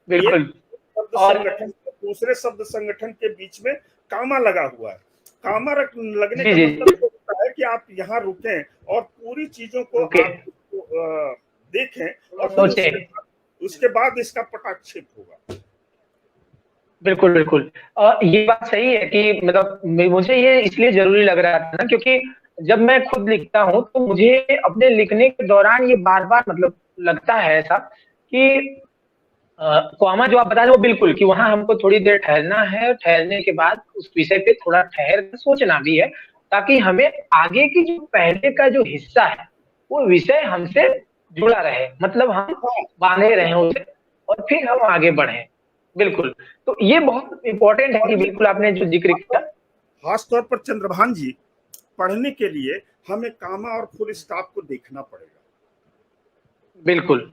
बिल्कुल। शब्द और संगठन दूसरे शब्द संगठन के बीच में कामा लगा हुआ है। कामा लगने जी का जी मतलब जी होता है कि आप यहाँ रुकें और पूरी चीजों को ओके, आप देखें, और फिर सोचे उसके बाद इसका पटाक्षेप होगा। बिल्कुल बिल्कुल। ये बात सही है कि मतलब मुझे ये इसलिए जरूरी लग रहा था ना, क्योंकि जब मैं खुद लिखता हूँ तो मुझे अपने लिखने के दौरान ये बार बार मतलब लगता है ऐसा कि कॉमा जो आप बता रहे हो बिल्कुल, कि वहां हमको थोड़ी देर ठहरना है, ठहरने के बाद उस विषय पे थोड़ा ठहर कर सोचना भी है, ताकि हमें आगे की जो पहले का जो हिस्सा है वो विषय हमसे जुड़ा रहे, मतलब हम हाँ, बांधे रहे उसे और फिर हम आगे बढ़े। बिल्कुल। तो ये बहुत इंपॉर्टेंट है और कि ये बिल्कुल आपने जो जिक्र किया। खास तौर पर चंद्रभान जी, पढ़ने के लिए हमें कामा और फुल स्टॉप को देखना पड़ेगा। बिल्कुल।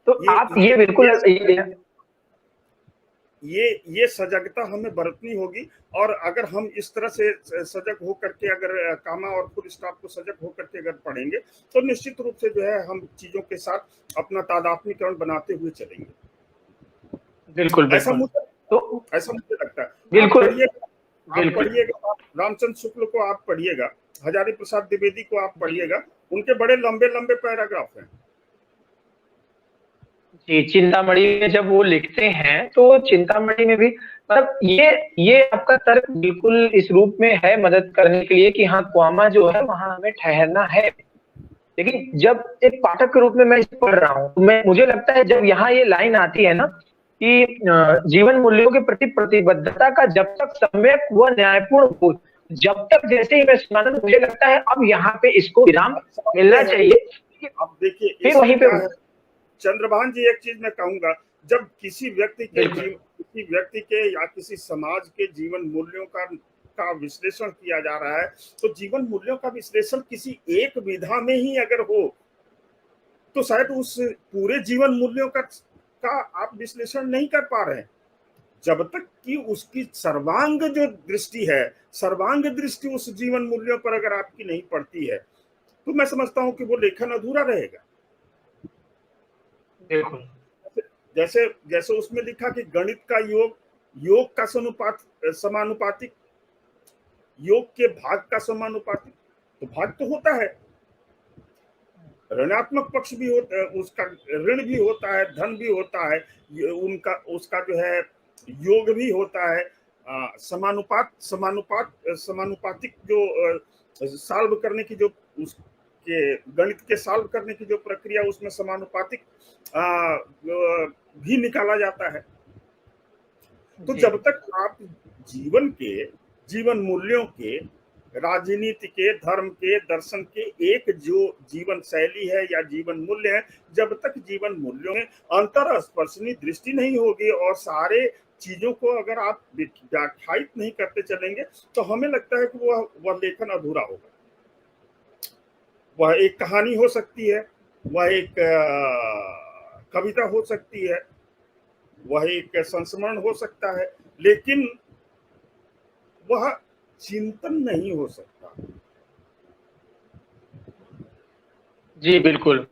तो ये आप ये ये बिल्कुल ये सजगता हमें बरतनी होगी। और अगर हम इस तरह से सजग होकर के, अगर कामा और फुल स्टॉप को सजग होकर के अगर पढ़ेंगे, तो निश्चित रूप से जो है हम चीजों के साथ अपना तादात्म्यकरण बनाते हुए चलेंगे। बिल्कुल ऐसा बिल्कुल। मुझे तो ऐसा मुझे लगता है। आप बिल्कुल पढ़िएगा, बिल्कुल रामचंद्र शुक्ल को आप पढ़िएगा, हजारी प्रसाद द्विवेदी को आप जी पढ़िएगा, उनके बड़े लंबे लंबे पैराग्राफ हैं। जी। चिंतामणि में जब वो लिखते हैं तो चिंतामणि में भी मतलब ये आपका तर्क बिल्कुल इस रूप में है मदद करने के लिए कि हाँ, क्वामा जो है वहां हमें ठहरना है। लेकिन जब एक पाठक के रूप में मैं इसे पढ़ रहा हूँ तो मैं मुझे लगता है जब यहाँ ये लाइन आती है ना कि जीवन मूल्यों के प्रति प्रतिबद्धता का जब तक सम्यक व न्यायपूर्ण हो, जब तक, जैसे ही मैं सुना था तो मुझे लगता है अब यहाँ पे इसको विराम समझते मिलना हैं। चाहिए। अब देखिए फिर इसमें वहीं पे क्या है, चंद्रभान जी, एक चीज मैं कहूंगा, जब बिल्कुल किसी व्यक्ति के या किसी समाज के जीवन मूल्यों का विश्लेषण किया जा रहा है, तो जीवन मूल्यों का विश्लेषण किसी एक विधा में ही अगर हो, तो शायद उस पूरे जीवन मूल्यों का आप विश्लेषण नहीं कर पा रहे हैं। जब तक कि उसकी सर्वांग जो दृष्टि है, सर्वांग दृष्टि उस जीवन मूल्यों पर अगर आपकी नहीं पड़ती है, तो मैं समझता हूं कि वो लेखन अधूरा रहेगा। बिल्कुल जैसे जैसे उसमें लिखा कि गणित का योग, योग का समानुपातिक, योग के भाग का समानुपातिक, तो भाग तो होता है, ऋणात्मक पक्ष भी होता है, उसका ऋण भी होता है, धन भी होता है, उनका उसका जो है योग भी होता है। समानुपातिक जो सॉल्व करने की जो उसके गणित के सॉल्व करने की जो प्रक्रिया, उसमें समानुपातिक भी निकाला जाता है। तो जी जब तक आप जीवन मूल्यों के, राजनीति के, धर्म के, दर्शन के एक जो जीवन शैली है या जीवन मूल्य है, जब तक जीवन मूल्यों में अंतर स्पर्शनीय दृष्टि नहीं होगी और सारे चीजों को अगर आप व्याख्यायित नहीं करते चलेंगे, तो हमें लगता है कि वह लेखन अधूरा होगा। वह एक कहानी हो सकती है, वह एक कविता हो सकती है, वह एक संस्मरण हो सकता है, लेकिन वह चिंतन नहीं हो सकता। जी बिल्कुल,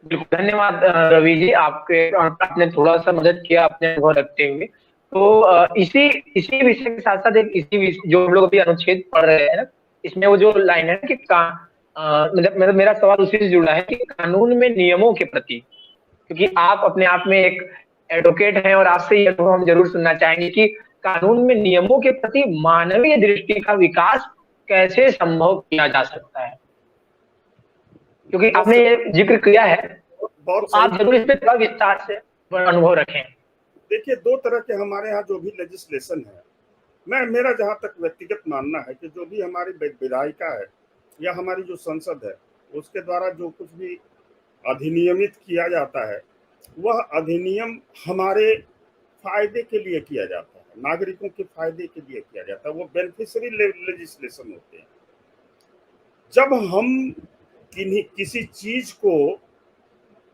बिल्कुल धन्यवाद रवि जी, आपने थोड़ा सा मदद किया अपने अनुभव रखते हुए। तो इसी इसी विषय के साथ साथ एक इसी जो हम लोग अभी अनुच्छेद पढ़ रहे हैं, इसमें वो जो लाइन है कि मतलब मेरा सवाल उसी से जुड़ा है कि कानून में नियमों के प्रति, क्योंकि आप अपने आप में एक एडवोकेट हैं और आपसे ये अनुभव हम जरूर सुनना चाहेंगे कि कानून में नियमों के प्रति मानवीय दृष्टि का विकास कैसे संभव किया जा सकता है, क्योंकि आपने बहुत ये जिक्र किया है, तो बहुत सही। आप जरूर इस पे थोड़ा विस्तार से अनुभव रखें। देखिए, दो तरह के हमारे यहाँ जो भी लेजिस्लेशन है, मेरा जहाँ तक व्यक्तिगत मानना है कि जो भी हमारी विधायिका है या हमारी जो संसद है, उसके द्वारा जो कुछ भी अधिनियमित किया जाता है, वह अधिनियम हमारे फायदे के लिए किया जाता है, नागरिकों के फायदे के लिए किया जाता है, वो बेनिफिशियरी लेजिस्लेशन होते हैं। जब हम किसी चीज को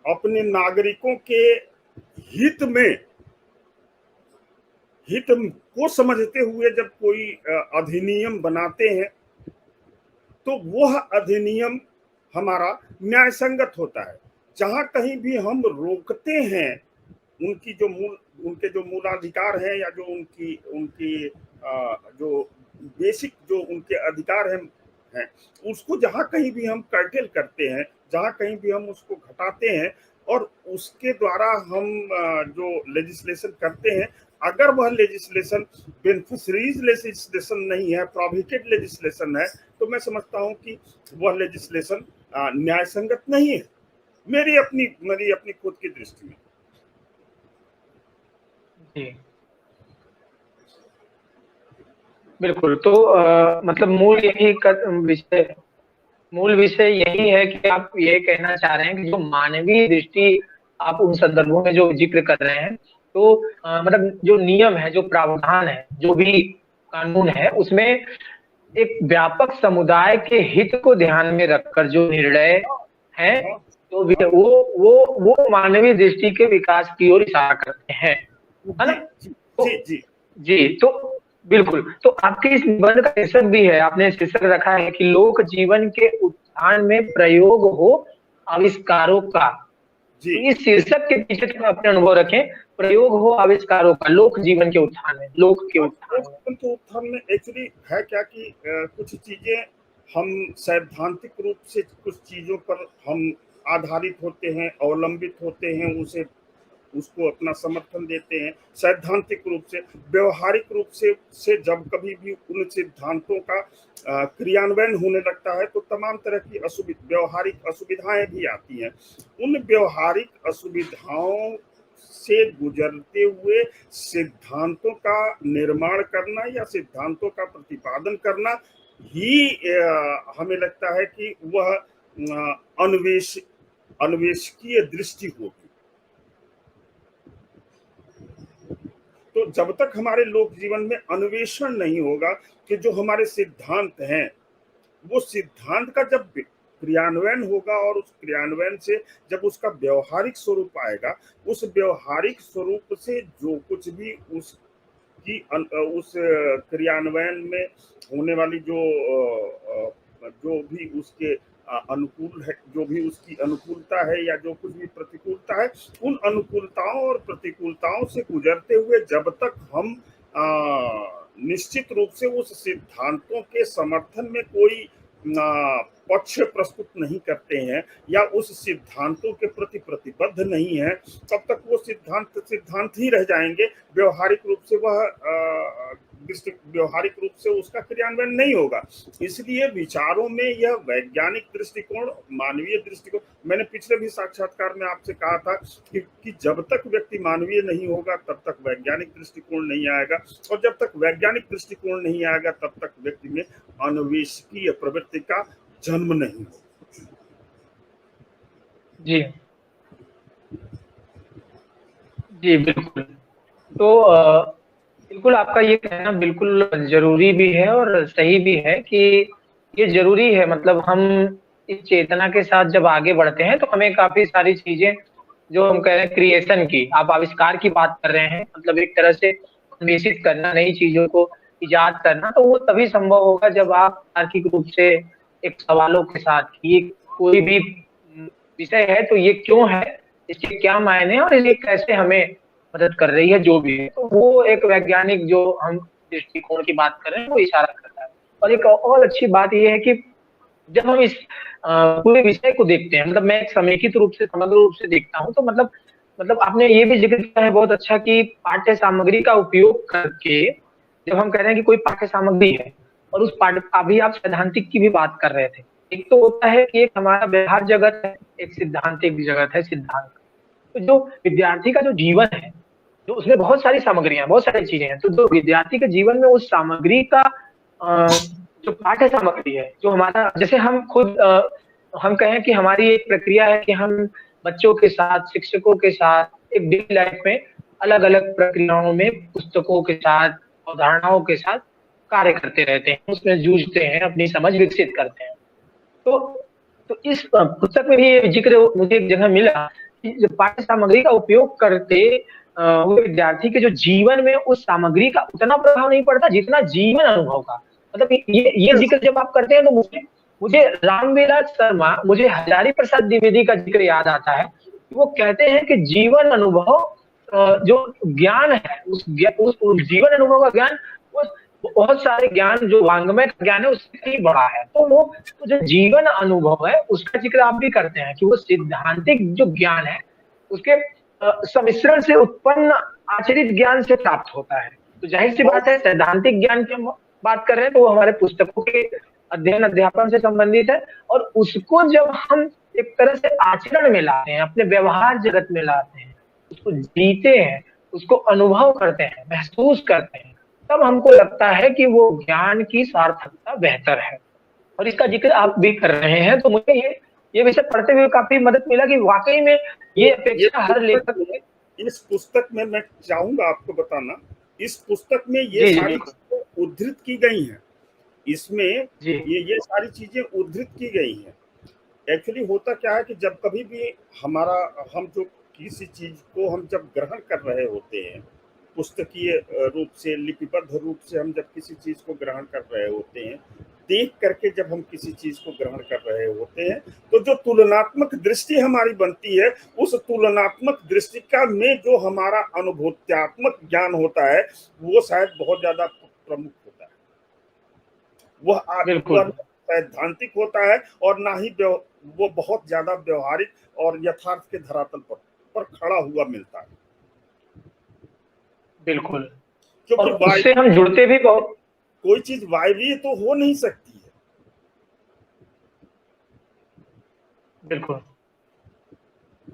अपने नागरिकों के हित में हित को समझते हुए जब कोई अधिनियम बनाते हैं, तो वह अधिनियम हमारा न्याय संगत होता है। जहां कहीं भी हम रोकते हैं उनके जो मूलाधिकार हैं या जो उनकी उनकी जो बेसिक जो उनके अधिकार हैं, उसको जहां कहीं भी हम कर्टेल करते हैं, जहां कहीं भी हम उसको घटाते हैं और उसके द्वारा हम जो लेजिस्लेशन करते हैं, अगर वह लेजिस्लेशन बेनिफिशरीज लेजिस्लेशन नहीं है, प्रोहिबिटेड लेजिस्लेशन है, तो मैं समझता हूं कि वह लेजिस्लेशन न्याय संगत नहीं है, मेरी अपनी खुद की दृष्टि में। जी बिल्कुल। तो मतलब मूल विषय यही है कि आप ये कहना चाह रहे हैं कि जो मानवीय दृष्टि आप उन संदर्भों में जो जिक्र कर रहे हैं, तो मतलब जो नियम है, जो प्रावधान है, जो भी कानून है, उसमें एक व्यापक समुदाय के हित को ध्यान में रखकर जो निर्णय है, हाँ, तो भी हाँ, वो मानवीय दृष्टि के विकास की ओर इशारा करते हैं, है जी ना? जी तो जी जी जी, तो बिल्कुल, तो आपके इस निबंध का शीर्षक भी है, आपने शीर्षक रखा है कि लोक जीवन के उत्थान में प्रयोग हो आविष्कारों का। जी। तो इस शीर्षक के पीछे थोड़ा अपने अनुभव रखें, प्रयोग हो आविष्कारों का लोक जीवन के उत्थान में, लोक के अब उत्थान में। लोकतंत्र उत्थान में एक्चुअली है क्या कि कुछ चीजें हम सैद्धांतिक रूप से कुछ चीजों पर हम आधारित होते हैं, अवलंबित होते हैं, उसे उसको अपना समर्थन देते हैं सैद्धांतिक रूप से। व्यवहारिक रूप से जब कभी भी उन सिद्धांतों का क्रियान्वयन होने लगता है, तो तमाम तरह की व्यवहारिक असुविधाएं भी आती हैं। उन व्यवहारिक असुविधाओं से गुजरते हुए सिद्धांतों का निर्माण करना या सिद्धांतों का प्रतिपादन करना ही हमें लगता है कि वह अन्वेषकीय दृष्टि होगी। तो जब तक हमारे लोक जीवन में अन्वेषण नहीं होगा कि जो हमारे सिद्धांत हैं, वो सिद्धांत का जब क्रियान्वयन होगा और उस क्रियान्वयन से जब उसका व्यवहारिक स्वरूप आएगा, उस व्यवहारिक स्वरूप से जो कुछ भी उस क्रियान्वयन में होने वाली जो भी उसके अनुकूल है, जो भी उसकी अनुकूलता है या जो कुछ भी प्रतिकूलता है, उन अनुकूलताओं और प्रतिकूलताओं से गुजरते हुए जब तक हम निश्चित रूप से उस सिद्धांतों के समर्थन में कोई पक्ष प्रस्तुत नहीं करते हैं या उस सिद्धांतों के प्रति प्रतिबद्ध नहीं है, तब तक वो सिद्धांत ही रह जाएंगे। व्यवहारिक रूप से उसका क्रियान्वयन नहीं होगा। इसलिए विचारों में यह वैज्ञानिक दृष्टिकोण, मानवीय दृष्टिकोण, मैंने पिछले भी साक्षात्कार में आपसे कहा था कि जब तक व्यक्ति मानवीय नहीं होगा तब तक वैज्ञानिक दृष्टिकोण नहीं आएगा, और जब तक वैज्ञानिक दृष्टिकोण नहीं आएगा तब तक व्यक्ति में अन्वेषकीय प्रवृत्ति का जन्म नहीं होगा। जी जी बिल्कुल। तो बिल्कुल आपका ये कहना बिल्कुल जरूरी भी है और सही भी है कि ये जरूरी है, मतलब हम इस चेतना के साथ जब आगे बढ़ते हैं तो हमें काफी सारी चीजें, जो हम कह रहे हैं क्रिएशन की, आप आविष्कार की बात कर रहे हैं, मतलब एक तरह से अन्वेषित करना, नई चीजों को इजाद करना, तो वो तभी संभव होगा जब आप तार्किक रूप से एक सवालों के साथ, ये कोई भी विषय है तो ये क्यों है, इसके क्या मायने हैं और ये कैसे हमें मदद कर रही है, जो भी है, तो वो एक वैज्ञानिक जो हम दृष्टिकोण की बात कर रहे हैं वो इशारा करता है। और एक और अच्छी बात ये है कि जब हम इस पूरे विषय को देखते हैं, मतलब मैं एक समेकित रूप से, समग्र रूप से देखता हूँ, तो मतलब आपने ये भी जिक्र किया है बहुत अच्छा कि पाठ्य सामग्री का उपयोग करके, जब हम कह रहे हैं कि कोई पाठ्य सामग्री है और उस पाठ्य, अभी आप सैद्धांतिक की भी बात कर रहे थे, एक तो होता है कि एक हमारा व्यवहार जगत है, एक सिद्धांतिक जगत है, सिद्धांत। तो जो विद्यार्थी का जो जीवन है, जो उसमें बहुत सारी सामग्रियां, बहुत सारी चीजें हैं, तो जो विद्यार्थी के जीवन में उस सामग्री का जो पाठ्य सामग्री है, जो हमारा, जैसे हम खुद हम कहें कि हमारी एक प्रक्रिया है कि हम बच्चों के साथ, शिक्षकों के साथ एक डेली लाइफ में अलग अलग प्रक्रियाओं में, पुस्तकों के साथ, अवधारणाओं के साथ कार्य करते रहते हैं, उसमें जूझते हैं, अपनी समझ विकसित करते हैं। तो इस पुस्तक में भी ये जिक्र मुझे एक जगह मिला कि जो पाठ्य सामग्री का उपयोग करते वो विद्यार्थी के जो जीवन में उस सामग्री का उतना प्रभाव नहीं पड़ता जितना जीवन अनुभव का। मतलब ये जिक्र जब आप करते हैं तो मुझे मुझे रामविलास शर्मा, मुझे हजारी प्रसाद द्विवेदी का जिक्र याद आता है। वो कहते हैं कि जीवन अनुभव जो ज्ञान है, उस जीवन अनुभव का ज्ञान, वो बहुत सारे ज्ञान, जो वांग्मय का ज्ञान है उससे कहीं बड़ा है। तो वो जो जीवन अनुभव है उसका जिक्र आप भी करते हैं कि वो सिद्धांतिक जो ज्ञान है उसके सम्मिश्रण से उत्पन्न आचरित ज्ञान से प्राप्त होता है। तो जाहिर सी बात है, सैद्धांतिक ज्ञान की हम बात कर रहे हैं तो वो हमारे पुस्तकों के अध्ययन अध्यापन से संबंधित है, और उसको जब हम एक तरह से आचरण में लाते हैं, अपने व्यवहार जगत में लाते हैं, उसको जीते हैं, उसको अनुभव करते हैं, महसूस करते हैं, तब हमको लगता है कि वो ज्ञान की सार्थकता बेहतर है। और इसका जिक्र आप भी कर रहे हैं, तो मुझे ये विषय पढ़ते हुए काफी मदद मिला कि वाकई में ये ये अपेक्षा हर लेखक में। इस पुस्तक में मैं चाहूंगा आपको बताना, इस पुस्तक में ये जी जी सारी बिल्कुल। चीजें उद्धृत की गई हैं। इसमें जी ये सारी चीजें उद्धृत की गई हैं। एक्चुअली होता क्या है कि जब कभी भी हमारा, हम जो किसी चीज को हम जब ग्रहण कर रहे होते हैं, पुस्तकीय रूप से, लिपिबद्ध रूप से हम जब किसी चीज को ग्रहण कर रहे होते हैं, देख करके जब हम किसी चीज को ग्रहण कर रहे होते हैं, तो जो तुलनात्मक दृष्टि हमारी बनती है, उस तुलनात्मक दृष्टि का में जो हमारा अनुभूत्यात्मक ज्ञान होता है, वो शायद बहुत ज्यादा प्रमुख होता है। वह बिल्कुल सैद्धांतिक होता है और ना ही वो बहुत ज्यादा व्यवहारिक और यथार्थ के धरातल पर खड़ा हुआ मिलता है। बिल्कुल। और क्योंकि उससे हम जुड़ते भी बहुत। कोई चीज वायवीय तो हो नहीं सकती है। बिल्कुल।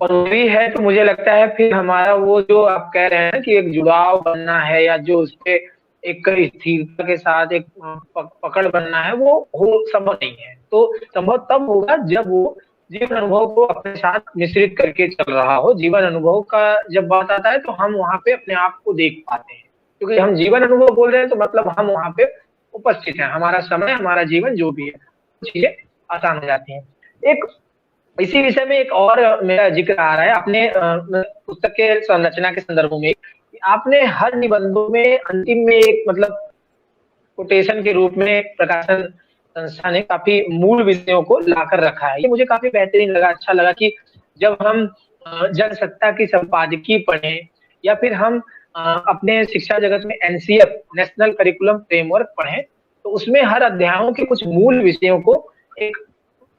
और वही है तो मुझे लगता है फिर हमारा वो जो आप कह रहे हैं कि एक जुड़ाव बनना है, या जो उसपे एक स्थिरता के साथ एक पकड़ बनना है, वो हो संभव नहीं है। तो संभव तब होगा जब वो जीवन अनुभव को अपने साथ मिश्रित करके चल रहा हो। जीवन अनुभव का जब बात आता है तो हम वहां पे अपने आप को देख पाते हैं, क्योंकि हम जीवन अनुभव बोल रहे हैं तो मतलब हम वहां पे उपस्थित हैं, हमारा समय, हमारा जीवन जो भी है, चीजें आसान हो जाती हैं। एक इसी विषय में एक और मेरा जिक्र आ रहा है अपने पुस्तक के संरचना के संदर्भ में, कि आपने हर निबंधों में अंतिम में एक मतलब कोटेशन के रूप में प्रकाशन संस्था ने काफी मूल विषयों को लाकर रखा है। ये मुझे काफी बेहतरीन लगा, अच्छा लगा कि जब हम जनसत्ता की संपादकीय पढ़ें, या फिर हम अपने शिक्षा जगत में एनसीएफ, नेशनल करिकुलम फ्रेमवर्क पढ़ें, तो उसमें हर अध्यायों के कुछ मूल विषयों को एक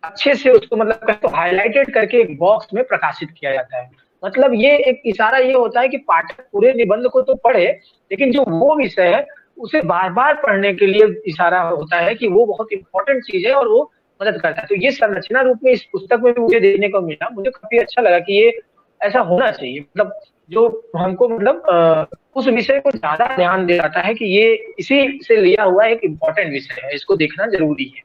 अच्छे से, उसको मतलब कहें तो हाईलाइटेड करके एक बॉक्स में प्रकाशित किया जाता है। मतलब ये एक इशारा ये होता है कि पाठक पूरे निबंध को तो पढ़े, लेकिन जो वो विषय है उसे बार बार पढ़ने के लिए इशारा होता है कि वो बहुत इंपॉर्टेंट चीज है और वो मदद करता है। तो ये संरचना रूप में इस पुस्तक में भी मुझे देखने को मिला, मुझे काफी अच्छा लगा कि ये ऐसा होना चाहिए। मतलब जो हमको मतलब उस विषय को ज्यादा ध्यान दे जाता है कि ये इसी से लिया हुआ एक इम्पोर्टेंट विषय है, इसको देखना जरूरी है।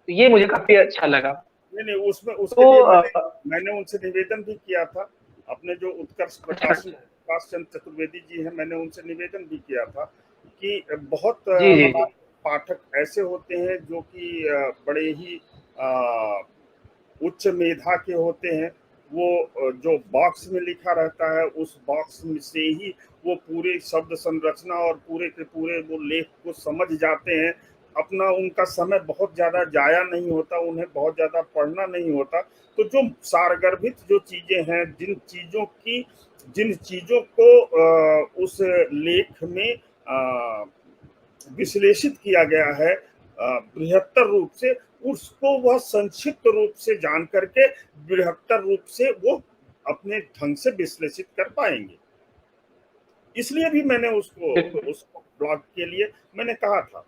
तो ये मुझे काफी अच्छा लगा। नहीं नहीं, उसमें उसके तो लिए मैंने उनसे निवेदन भी किया था। अपने जो उत्कर्ष अच्छा प्रकाश चंद्र चतुर्वेदी जी हैं, मैंने उनसे निवेदन भी किया था कि बहुत जी जी जी। हमारे पाठक ऐसे होते हैं जो कि बड़े ही उच्च मेधा के होते हैं, वो जो बॉक्स में लिखा रहता है उस बॉक्स में से ही वो पूरे शब्द संरचना और पूरे के पूरे वो लेख को समझ जाते हैं। अपना उनका समय बहुत ज़्यादा जाया नहीं होता, उन्हें बहुत ज़्यादा पढ़ना नहीं होता। तो जो सारगर्भित जो चीज़ें हैं, जिन चीज़ों को उस लेख में विश्लेषित किया गया है बृहत्तर रूप से, उसको वह संक्षिप्त रूप से जान करके बृहत्तर रूप से वो अपने ढंग से विश्लेषित कर पाएंगे। इसलिए भी मैंने उस ब्लॉग के लिए मैंने कहा था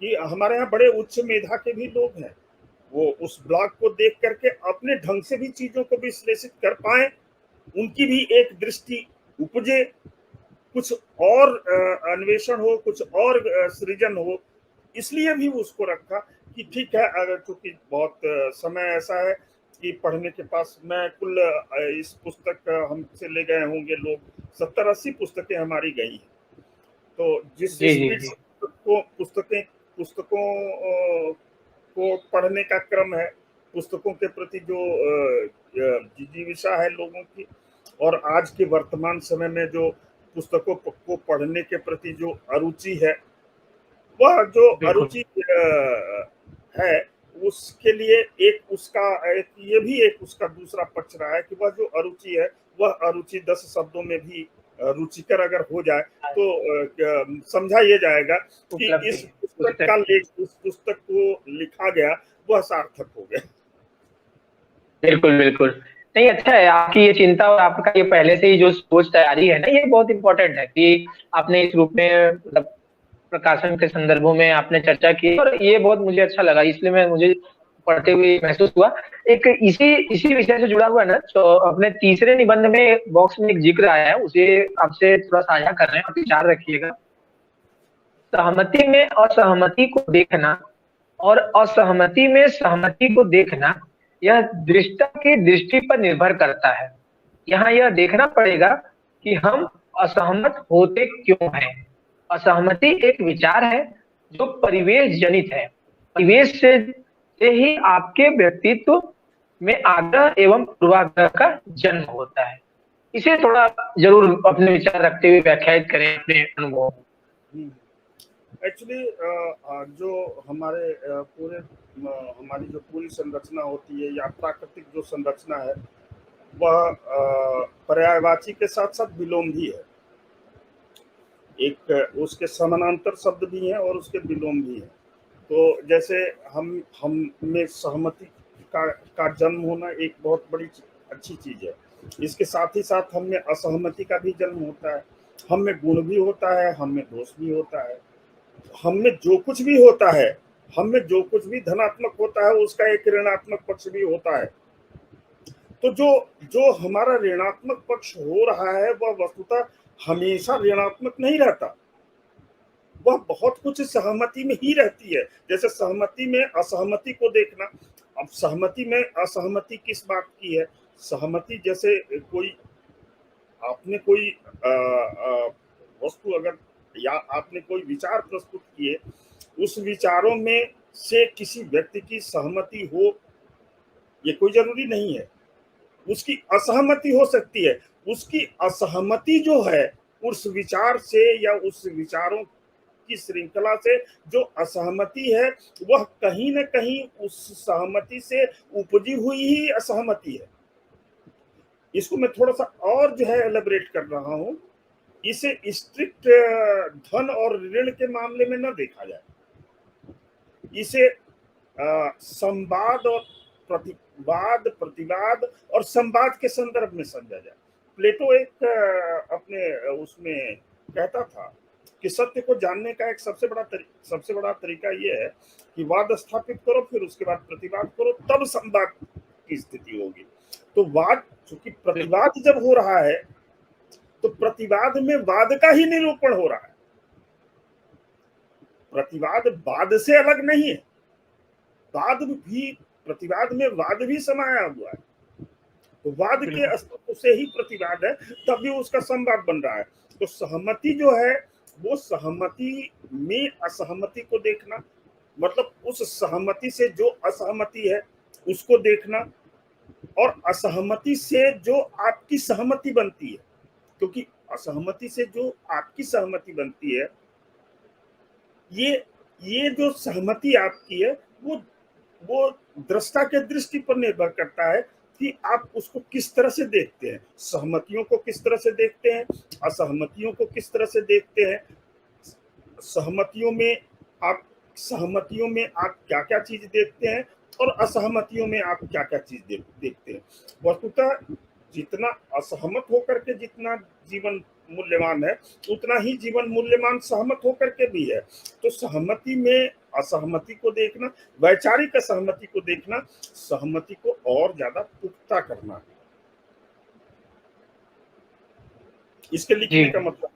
कि हमारे यहाँ बड़े उच्च मेधा के भी लोग हैं, वो उस ब्लॉग को देख करके अपने ढंग से भी चीजों को विश्लेषित कर पाए, उनकी भी एक दृष्टि उपजे, कुछ और अन्वेषण हो, कुछ और सृजन हो। इसलिए भी उसको रखा कि ठीक है, अगर क्योंकि बहुत समय ऐसा है कि पढ़ने के पास मैं कुल इस पुस्तक हमसे ले गए होंगे लोग 70-80 पुस्तकें हमारी गई हैं। तो जिस जी जी स्पीड जी। से पुस्तकों को पढ़ने का क्रम है, पुस्तकों के प्रति जो जिज्ञासा है लोगों की, और आज के वर्तमान समय में जो पुस्तकों को पढ़ने के प्रति जो अरुचि है, वह जो बिल्कुल अरुचि है, उसके लिए एक ये भी एक उसका दूसरा पक्ष रहा है कि वह जो अरुचि है, वह अरुचि 10 शब्दों में भी रुचिकर अगर हो जाए तो समझा ये जाएगा कि उपलब्धि इस पुस्तक की। पुस्तक को लिखा गया वह सार्थक हो गया। बिल्कुल बिल्कुल। नहीं, अच्छा है आपकी ये चिंता और आपका ये पहले से ही जो सोच तैयारी है ना, ये बहुत इंपॉर्टेंट है कि आपने इस रूप में मतलब प्रकाशन के संदर्भों में आपने चर्चा की, और ये बहुत मुझे अच्छा लगा, इसलिए मैं मुझे पढ़ते हुए महसूस हुआ। एक इसी इसी विषय से जुड़ा हुआ ना, तो अपने तीसरे निबंध में बॉक्स में एक जिक्र आया है, उसे आपसे थोड़ा साझा कर रहे हैं, आप विचार रखिएगा। सहमति में असहमति को देखना और असहमति में सहमति को देखना, यह दृष्टा की दृष्टि पर निर्भर करता है। यहाँ यह देखना पड़ेगा कि हम असहमत होते क्यों हैं। असहमति एक विचार है जो परिवेश जनित है। परिवेश से ही आपके व्यक्तित्व में आग्रह एवं पूर्वाग्रह का जन्म होता है। इसे थोड़ा जरूर अपने विचार रखते हुए व्याख्यायित करें अपने अनुभव। एक्चुअली जो हमारे हमारी जो पूरी संरचना होती है या प्राकृतिक जो संरचना है, वह पर्यायवाची के साथ साथ विलोम भी है। एक उसके समानांतर शब्द भी हैं और उसके विलोम भी हैं। तो जैसे हम में सहमति का जन्म होना एक बहुत बड़ी अच्छी चीज है। इसके साथ ही साथ हम में असहमति का भी जन्म होता है। हम में गुण भी होता है, हम में दोष भी होता है। हम में जो कुछ भी होता है, हम में जो कुछ भी धनात्मक होता है, उसका एक ऋणात्मक पक्ष भी होता है। तो जो जो हमारा ऋणात्मक पक्ष हो रहा है, वह वस्तुतः हमेशा ऋणात्मक नहीं रहता, वह बहुत कुछ सहमति में ही रहती है। जैसे सहमति में असहमति को देखना, अब सहमति में असहमति किस बात की है? सहमति जैसे कोई आपने कोई वस्तु अगर या आपने कोई विचार प्रस्तुत किए, उस विचारों में से किसी व्यक्ति की सहमति हो ये कोई जरूरी नहीं है, उसकी असहमति हो सकती है। उसकी असहमति जो है उस विचार से या उस विचारों की श्रृंखला से जो असहमति है, वह कहीं न कहीं उस सहमति से उपजी हुई ही असहमति है। इसको मैं थोड़ा सा और जो है एलेबरेट कर रहा हूँ। इसे स्ट्रिक्ट धन और ऋण के मामले में न देखा जाए, इसे संवाद और प्रतिवाद और संवाद के संदर्भ में समझा जाए। प्लेटो एक अपने उसमें कहता था कि सत्य को जानने का एक सबसे बड़ा तरीका ये है कि वाद स्थापित करो, फिर उसके बाद प्रतिवाद करो, तब संवाद की स्थिति होगी। तो वाद, चूंकि प्रतिवाद जब हो रहा है तो प्रतिवाद में वाद का ही निरूपण हो रहा है, प्रतिवाद वाद से अलग नहीं है। प्रतिवाद में वाद भी समाया हुआ है, तो वाद के अस्तित्व से ही प्रतिवाद है, तब भी उसका संवाद बन रहा है। तो सहमति जो है वो सहमति में असहमति को देखना, मतलब उस सहमति से जो असहमति है उसको देखना, और असहमति से जो आपकी सहमति बनती है, क्योंकि असहमति से जो आपकी सहमति बनती है, ये जो सहमति आपकी है वो दृष्टा के दृष्टि पर निर्भर करता है कि आप उसको किस तरह से देखते हैं, सहमतियों को किस तरह से देखते हैं, असहमतियों को किस तरह से देखते हैं। सहमतियों में आप क्या क्या चीज देखते हैं और असहमतियों में आप क्या क्या चीज देखते हैं। वस्तुतः जितना असहमत होकर के जितना जीवन मूल्यवान है, उतना ही जीवन मूल्यवान सहमत होकर के भी है। तो सहमति में असहमति को देखना, वैचारिक असहमति को देखना, सहमति को और ज्यादा पुख्ता करना है। इसके लिखने का मतलब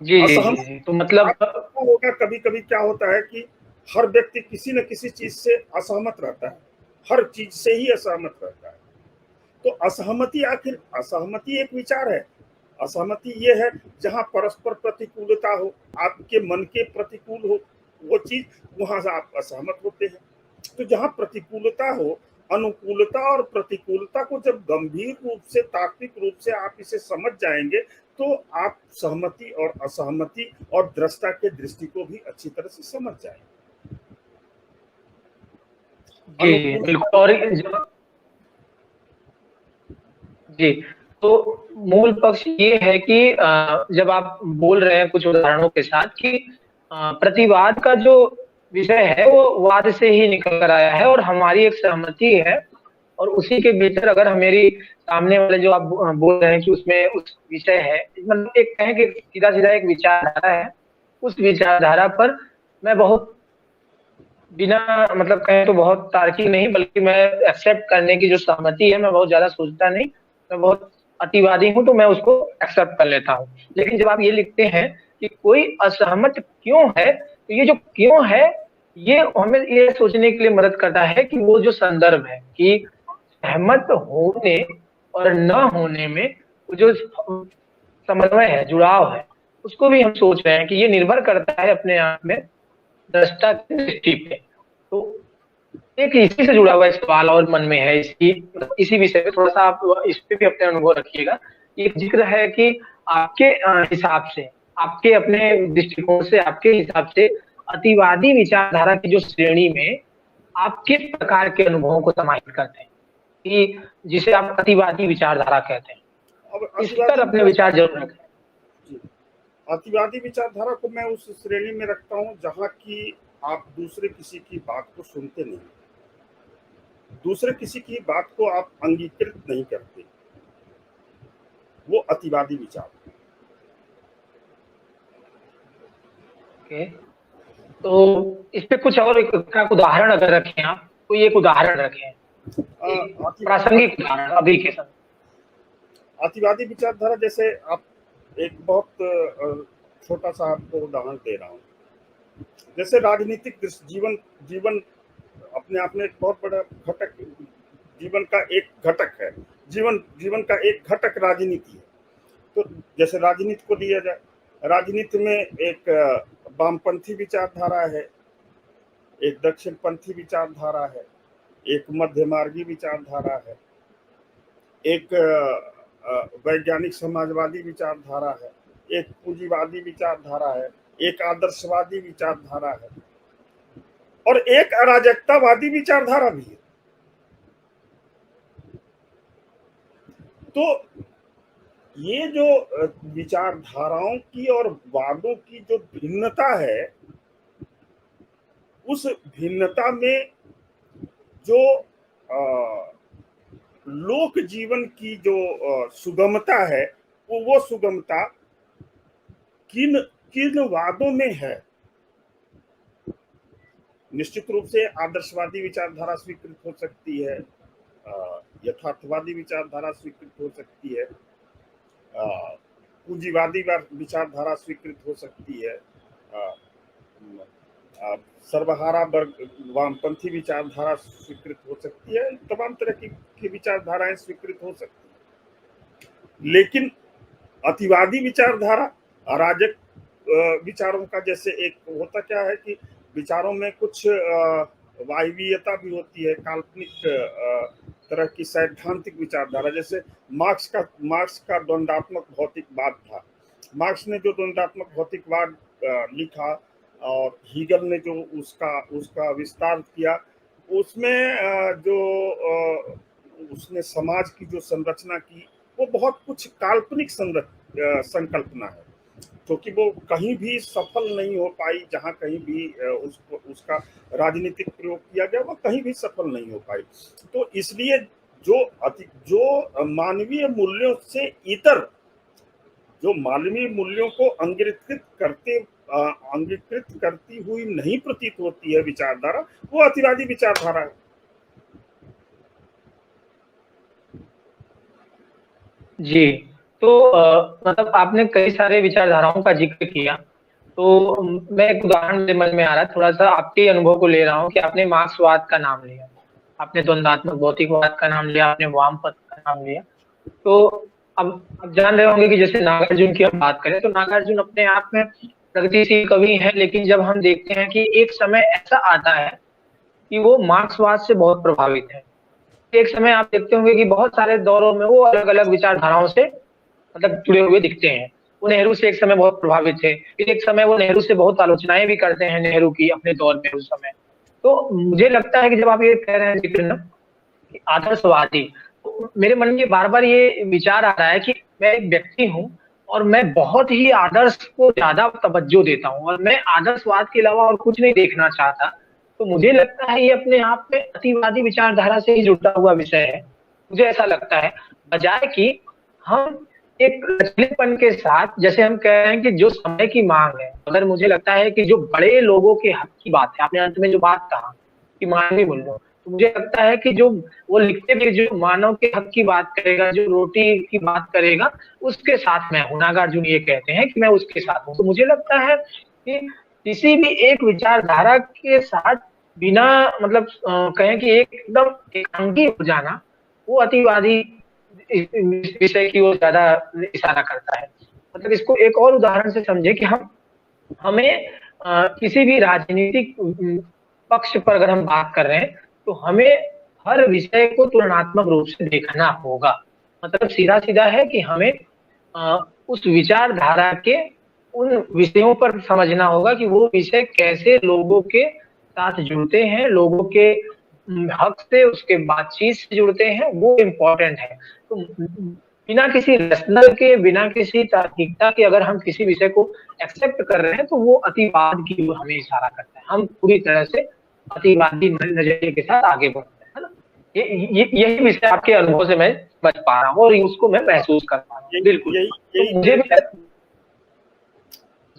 जी जी असहमत जी, तो मतलब होगा। कभी कभी क्या होता है कि हर व्यक्ति किसी न किसी चीज से असहमत रहता है, हर चीज से ही असहमत रहता है। तो असहमति, आखिर असहमति एक विचार है। असहमति ये है जहां परस्पर प्रतिकूलता हो, आपके मन के प्रतिकूल हो वो चीज, वहां से आप असहमत होते हैं। तो जहां प्रतिकूलता हो, अनुकूलता और प्रतिकूलता को जब गंभीर रूप से, तात्विक रूप से आप इसे समझ जाएंगे, तो आप सहमति और असहमति और दृष्टा के दृष्टि को भी अच्छी तरह से समझ जाएंगे। जी बिल्कुल। और जी, तो मूल पक्ष ये है कि जब आप बोल रहे हैं कुछ उदाहरणों के साथ कि प्रतिवाद का जो विषय है वो वाद से ही निकल कर आया है और हमारी एक सहमति है, और उसी के भीतर अगर मेरी सामने वाले जो आप बोल रहे हैं कि उसमें उस विषय है, मतलब एक कहें कि सीधा सीधा एक विचारधारा है, उस विचारधारा पर मैं बहुत बिना मतलब कहें तो बहुत तार्किक नहीं, बल्कि मैं एक्सेप्ट करने की जो सहमति है, मैं बहुत ज्यादा सोचता नहीं, मैं बहुत अतिवादी हूं, तो मैं उसको एक्सेप्ट कर लेता हूँ। लेकिन जब आप ये लिखते हैं कि कोई असहमत क्यों है, तो ये जो क्यों है, ये हमें ये सोचने के लिए मदद करता है कि वो जो संदर्भ है कि सहमत होने और न होने में वो जो समन्वय है, जुड़ाव है, उसको भी हम सोच रहे हैं कि ये निर्भर करता है अपने आप में दृष्टा की दृष्टि पे। तो एक इसी से जुड़ा हुआ एक सवाल और मन में है, इसी विषय पे थोड़ा सा आप इस पे भी अपने अनुभव रखिएगा। एक जिक्र है कि आपके हिसाब से, आपके अपने दृष्टिकोण से, आपके हिसाब से अतिवादी विचारधारा की जो श्रेणी में आप किस प्रकार के अनुभवों को समाहित करते हैं कि जिसे आप अतिवादी विचारधारा कहते हैं, अब इस पर अपने विचार जरूर रखें। अतिवादी विचारधारा को मैं उस श्रेणी में रखता हूं जहां की आप दूसरे किसी की बात को सुनते नहीं, दूसरे किसी की बात को आप अंगीकृत नहीं करते, वो अतिवादी विचार। ओके, तो इस पे कुछ और एक उदाहरण अगर रखें, आप कोई एक उदाहरण रखें, प्रासंगिक उदाहरण अभी के समय। अतिवादी विचारधारा जैसे आप, एक बहुत छोटा सा आपको उदाहरण दे रहा हूँ। जैसे राजनीतिक जीवन अपने आप में एक बहुत बड़ा घटक, जीवन का एक घटक है। जीवन का एक घटक राजनीति है। तो जैसे राजनीति को लिया जाए, राजनीति में एक वामपंथी विचारधारा है, एक दक्षिणपंथी विचारधारा है, एक मध्यमार्गी विचारधारा है, एक वैज्ञानिक समाजवादी विचारधारा है, एक पूंजीवादी विचारधारा है, एक आदर्शवादी विचारधारा है और एक अराजकतावादी विचारधारा भी है। तो ये जो विचारधाराओं की और वादों की जो भिन्नता है, उस भिन्नता में जो लोक जीवन की जो सुगमता है, वो सुगमता किन किन वादों में है। निश्चित रूप से आदर्शवादी विचारधारा स्वीकृत हो सकती है, यथार्थवादी विचारधारा स्वीकृत हो सकती है, पूंजीवादी विचारधारा स्वीकृत हो सकती है, सर्वहारा वर्ग वामपंथी विचारधारा स्वीकृत हो सकती है, तमाम तरह की विचारधाराएं स्वीकृत हो सकती है। लेकिन अतिवादी विचारधारा, अराजक विचारों का, जैसे एक होता क्या है कि विचारों में कुछ वायवीयता भी होती है, काल्पनिक तरह की सैद्धांतिक विचारधारा, जैसे मार्क्स का द्वंदात्मक भौतिकवाद था। मार्क्स ने जो द्वंदात्मक भौतिकवाद लिखा और हीगल ने जो उसका उसका विस्तार किया, उसमें उसने समाज की जो संरचना की, वो बहुत कुछ काल्पनिक संकल्पना है, क्योंकि वो कहीं भी सफल नहीं हो पाई। जहां कहीं भी उसका राजनीतिक प्रयोग किया गया, वो कहीं भी सफल नहीं हो पाई। तो इसलिए जो मानवीय मूल्यों से इतर, जो मानवीय मूल्यों को अंगीकृत करती हुई नहीं प्रतीत होती है विचारधारा, वो अतिवादी विचारधारा है। जी। तो मतलब आपने कई सारे विचारधाराओं का जिक्र किया, तो मैं एक उदाहरण मेरे मन में आ रहा है, थोड़ा सा आपके अनुभव को ले रहा हूँ कि आपने मार्क्सवाद का नाम लिया, आपने द्वंदात्मक भौतिकवाद का नाम लिया, आपने वामपंथ का नाम लिया। तो अब जान रहे होंगे कि जैसे नागार्जुन की हम बात करें, तो नागार्जुन अपने आप में प्रगतिशील कवि हैं, लेकिन जब हम देखते हैं कि एक समय ऐसा आता है कि वो मार्क्सवाद से बहुत प्रभावित है। एक समय आप देखते होंगे कि बहुत सारे दौरों में वो अलग अलग विचारधाराओं से मतलब जुड़े हुए दिखते हैं। वो नेहरू से एक समय बहुत प्रभावित थे, फिर एक समय वो नेहरू से बहुत आलोचनाएं भी करते हैं नेहरू की अपने दौर में उस समय। तो मुझे लगता है कि जब आप ये कह रहे हैं जिक्र ना कि आदर्शवादी, तो मेरे मन में बार बार ये विचार आ रहा है कि मैं एक व्यक्ति हूँ और मैं बहुत ही आदर्श को ज्यादा तवज्जो देता हूँ और मैं आदर्शवाद के अलावा और कुछ नहीं देखना चाहता। तो मुझे लगता है ये अपने आप में अतिवादी विचारधारा से ही जुड़ा हुआ विषय है। मुझे ऐसा लगता है, बजाय कि हम एक लचीलेपन के साथ, जैसे हम कह रहे हैं कि जो समय की मांग है, अगर मुझे लगता है कि जो बड़े लोगों के हक की बात है, आपने अंत में जो बात कहा कि मानवीय मूल्यों, तो मुझे लगता है कि जो वो लिखते भी जो मानव के हक की बात करेगा, जो रोटी की बात करेगा, उसके साथ मैं हूँ। नागार्जुन ये कहते हैं कि मैं उसके साथ हूँ। तो मुझे लगता है कि किसी भी एक विचारधारा के साथ बिना मतलब कहें कि एकदम एकांगी हो जाना, वो अतिवादी विषय की ओर ज्यादा इशारा करता है। मतलब इसको एक और उदाहरण से समझे कि हमें किसी भी राजनीतिक पक्ष पर अगर हम बात कर रहे हैं, तो हमें हर विषय को तुलनात्मक रूप से देखना होगा। मतलब सीधा सीधा है कि हमें उस विचारधारा के उन विषयों पर समझना होगा कि वो विषय कैसे लोगों के साथ जुड़ते हैं, लोगों के हक से, उसके बातचीत से जुड़ते हैं, वो इम्पोर्टेंट है। तो बिना किसी रैशनल के, बिना किसी तार्किकता के अगर हम किसी विषय को एक्सेप्ट कर रहे हैं, तो वो अतिवाद की ओर हमें इशारा करता है। हम पूरी तरह से अतिवादी नजरिए के साथ आगे बढ़ते हैं, है ना? यही विषय आपके अनुभव से मैं बच पा रहा हूँ और उसको मैं महसूस कर पा रहा हूँ। बिल्कुल। तो मुझे भी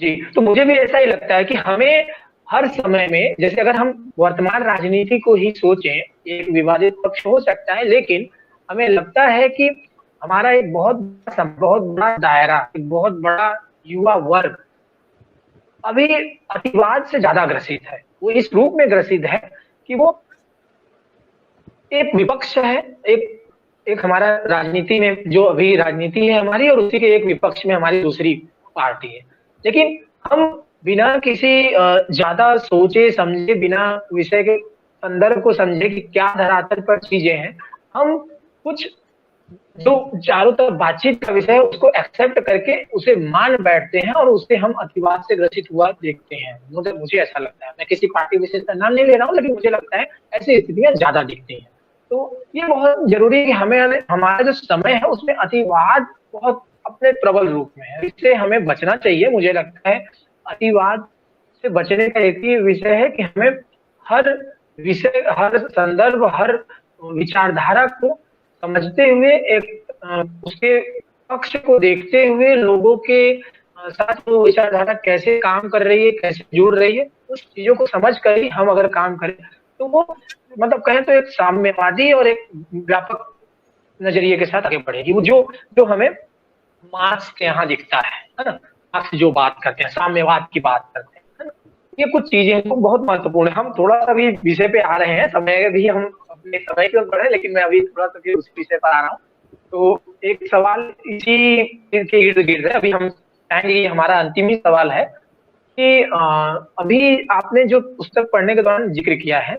जी, तो मुझे भी ऐसा ही लगता है कि हमें हर समय में, जैसे अगर हम वर्तमान राजनीति को ही सोचें, एक विवादित पक्ष हो सकता है, लेकिन हमें लगता है कि हमारा एक बहुत बड़ा दायरा, एक बहुत बड़ा युवा वर्ग अभी अतिवाद से ज्यादा ग्रसित है। वो इस रूप में ग्रसित है कि वो एक विपक्ष है, एक हमारा राजनीति में जो अभी राजनीति है हमारी, और उसी के एक विपक्ष में हमारी दूसरी पार्टी है। लेकिन हम बिना किसी ज्यादा सोचे समझे, बिना विषय के संदर्भ को समझे कि क्या धरातल पर चीजें हैं, हम कुछ जो चारों तरफ बातचीत का विषय है उसको एक्सेप्ट करके उसे मान बैठते हैं और उससे हम अतिवाद से ग्रसित हुआ देखते हैं। मुझे ऐसा लगता है, मैं किसी पार्टी विशेष का नाम नहीं ले रहा हूँ, लेकिन मुझे लगता है ऐसी स्थितियां ज्यादा दिखती हैं। तो ये बहुत जरूरी है कि हमें हमारा जो समय है उसमें अतिवाद बहुत अपने प्रबल रूप में है, इससे हमें बचना चाहिए। मुझे लगता है अतिवाद से बचने का एक ही विषय है कि हमें हर विषय, हर संदर्भ, हर विचारधारा को समझते हुए, एक उसके पक्ष को देखते हुए, लोगों के साथ वो विचारधारा कैसे काम कर रही है, कैसे जुड़ रही है, उस चीजों को समझ कर ही हम अगर काम करें, तो वो मतलब कहें तो एक साम्यवादी और एक व्यापक नजरिए के साथ आगे बढ़ेगी। वो जो जो हमें मार्क्स के यहाँ दिखता है ना? मार्क्स जो बात करते हैं, साम्यवाद की बात करते हैं, है ना? ये कुछ चीजें तो बहुत महत्वपूर्ण है। हम थोड़ा सा भी विषय पे आ रहे हैं, समय भी हम अपने समय की ओर बढ़े, लेकिन मैं अभी थोड़ा सा उस विषय पर आ रहा हूँ। तो एक सवाल इसी के इर्द गिर्द है, अभी हम चाहेंगे, हमारा अंतिम ही सवाल है कि अभी आपने जो पुस्तक पढ़ने के दौरान जिक्र किया है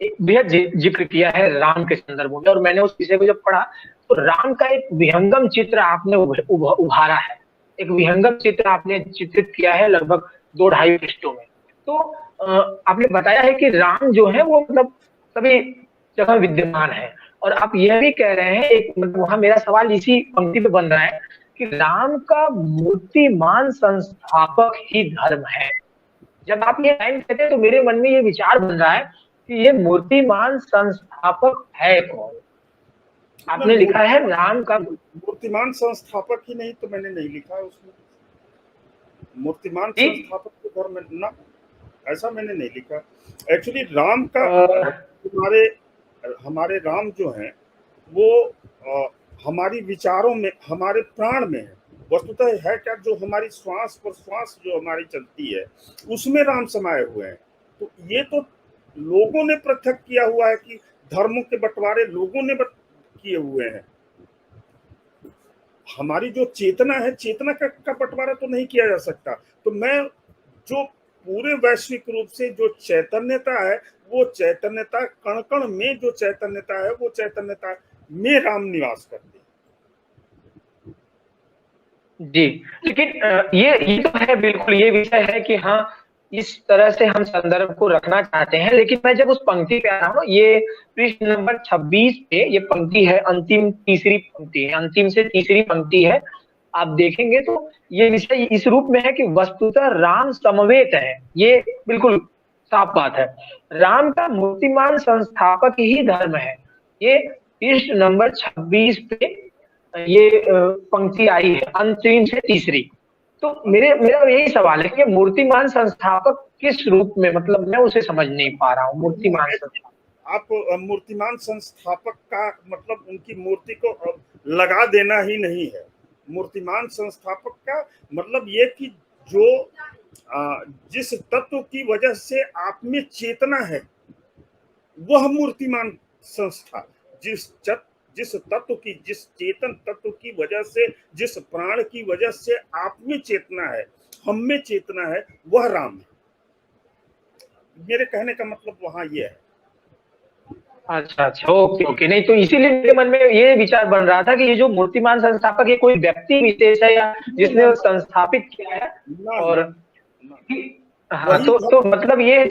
एक बेहद जिक्र किया है राम के संदर्भ में, और मैंने उस विषय को जब पढ़ा तो राम का एक विहंगम चित्र आपने उभारा है, एक विहंगम चित्र आपने चित्रित किया है लगभग 2-2.5 पृष्ठों में। तो आपने बताया है कि राम जो है वो मतलब सभी जगह विद्यमान है, और आप यह भी कह रहे हैं, एक मतलब वहां मेरा सवाल इसी पंक्ति पे बन रहा है कि राम का मूर्तिमान संस्थापक ही धर्म है। जब आप ये लाइन कहते हैं तो मेरे मन में ये विचार बन रहा है कि ये मूर्तिमान संस्थापक है कौन? ना आपने लिखा है राम का। मूर्तिमान संस्थापक ही नहीं तो मैंने नहीं लिखा है उसमें। मूर्तिमान जी। संस्थापक के घर में ना, ऐसा मैंने नहीं लिखा। एक्चुअली राम का अ, हमारे हमारे राम जो हैं वो हमारी विचारों में, हमारे प्राण में है। वस्तुतः है क्या, जो हमारी श्वास पर श्वास जो हमारी चलती है उसमें राम समाये हुए हैं। तो ये तो लोगों ने पृथक किया हुआ है कि धर्मों के बंटवारे लोगों ने किए हुए हैं। हमारी जो चेतना है, चेतना का बंटवारा तो नहीं किया जा सकता। तो मैं जो पूरे वैश्विक रूप से जो चैतन्यता है, वो चैतन्यता कण कण में जो चैतन्यता है, वो चैतन्यता में राम निवास करते हैं। जी, लेकिन ये तो है, बिल्कुल ये विषय है कि हाँ, इस तरह से हम संदर्भ को रखना चाहते हैं, लेकिन मैं जब उस पंक्ति पे आ रहा हूँ, ये पृष्ठ नंबर 26 पे ये पंक्ति है, अंतिम तीसरी पंक्ति है, अंतिम से तीसरी पंक्ति है। आप देखेंगे तो ये विषय इस रूप में है कि वस्तुतः राम समवेत है, ये बिल्कुल साफ बात है। राम का मूर्तिमान संस्थापक ही धर्म है, ये पृष्ठ नंबर 26 पे ये पंक्ति आई है, अंतिम से तीसरी। तो मेरा यही सवाल है कि ये मूर्तिमान संस्थापक किस रूप में, मतलब मैं उसे समझ नहीं पा रहा हूँ, मूर्तिमान संस्थापक। आप मूर्तिमान संस्थापक का मतलब उनकी मूर्ति को लगा देना ही नहीं है। मूर्तिमान संस्थापक का मतलब ये कि जो जिस तत्व की वजह से आप में चेतना है, वह मूर्तिमान संस्था, जिस तत्व की, जिस चेतन तत्व की वजह से, जिस प्राण की वजह से आप में चेतना है, हम में चेतना है, वह राम है। मेरे कहने का मतलब वहां यह है। अच्छा अच्छा, ओके ओके, नहीं तो इसीलिए मेरे मन में ये विचार बन रहा था कि ये जो मूर्तिमान संस्थापक ये कोई व्यक्ति विशेष है या ना जिसने ना संस्थापित किया है। ना ना और ना, हाँ, वही तो धर्म, मतलब ये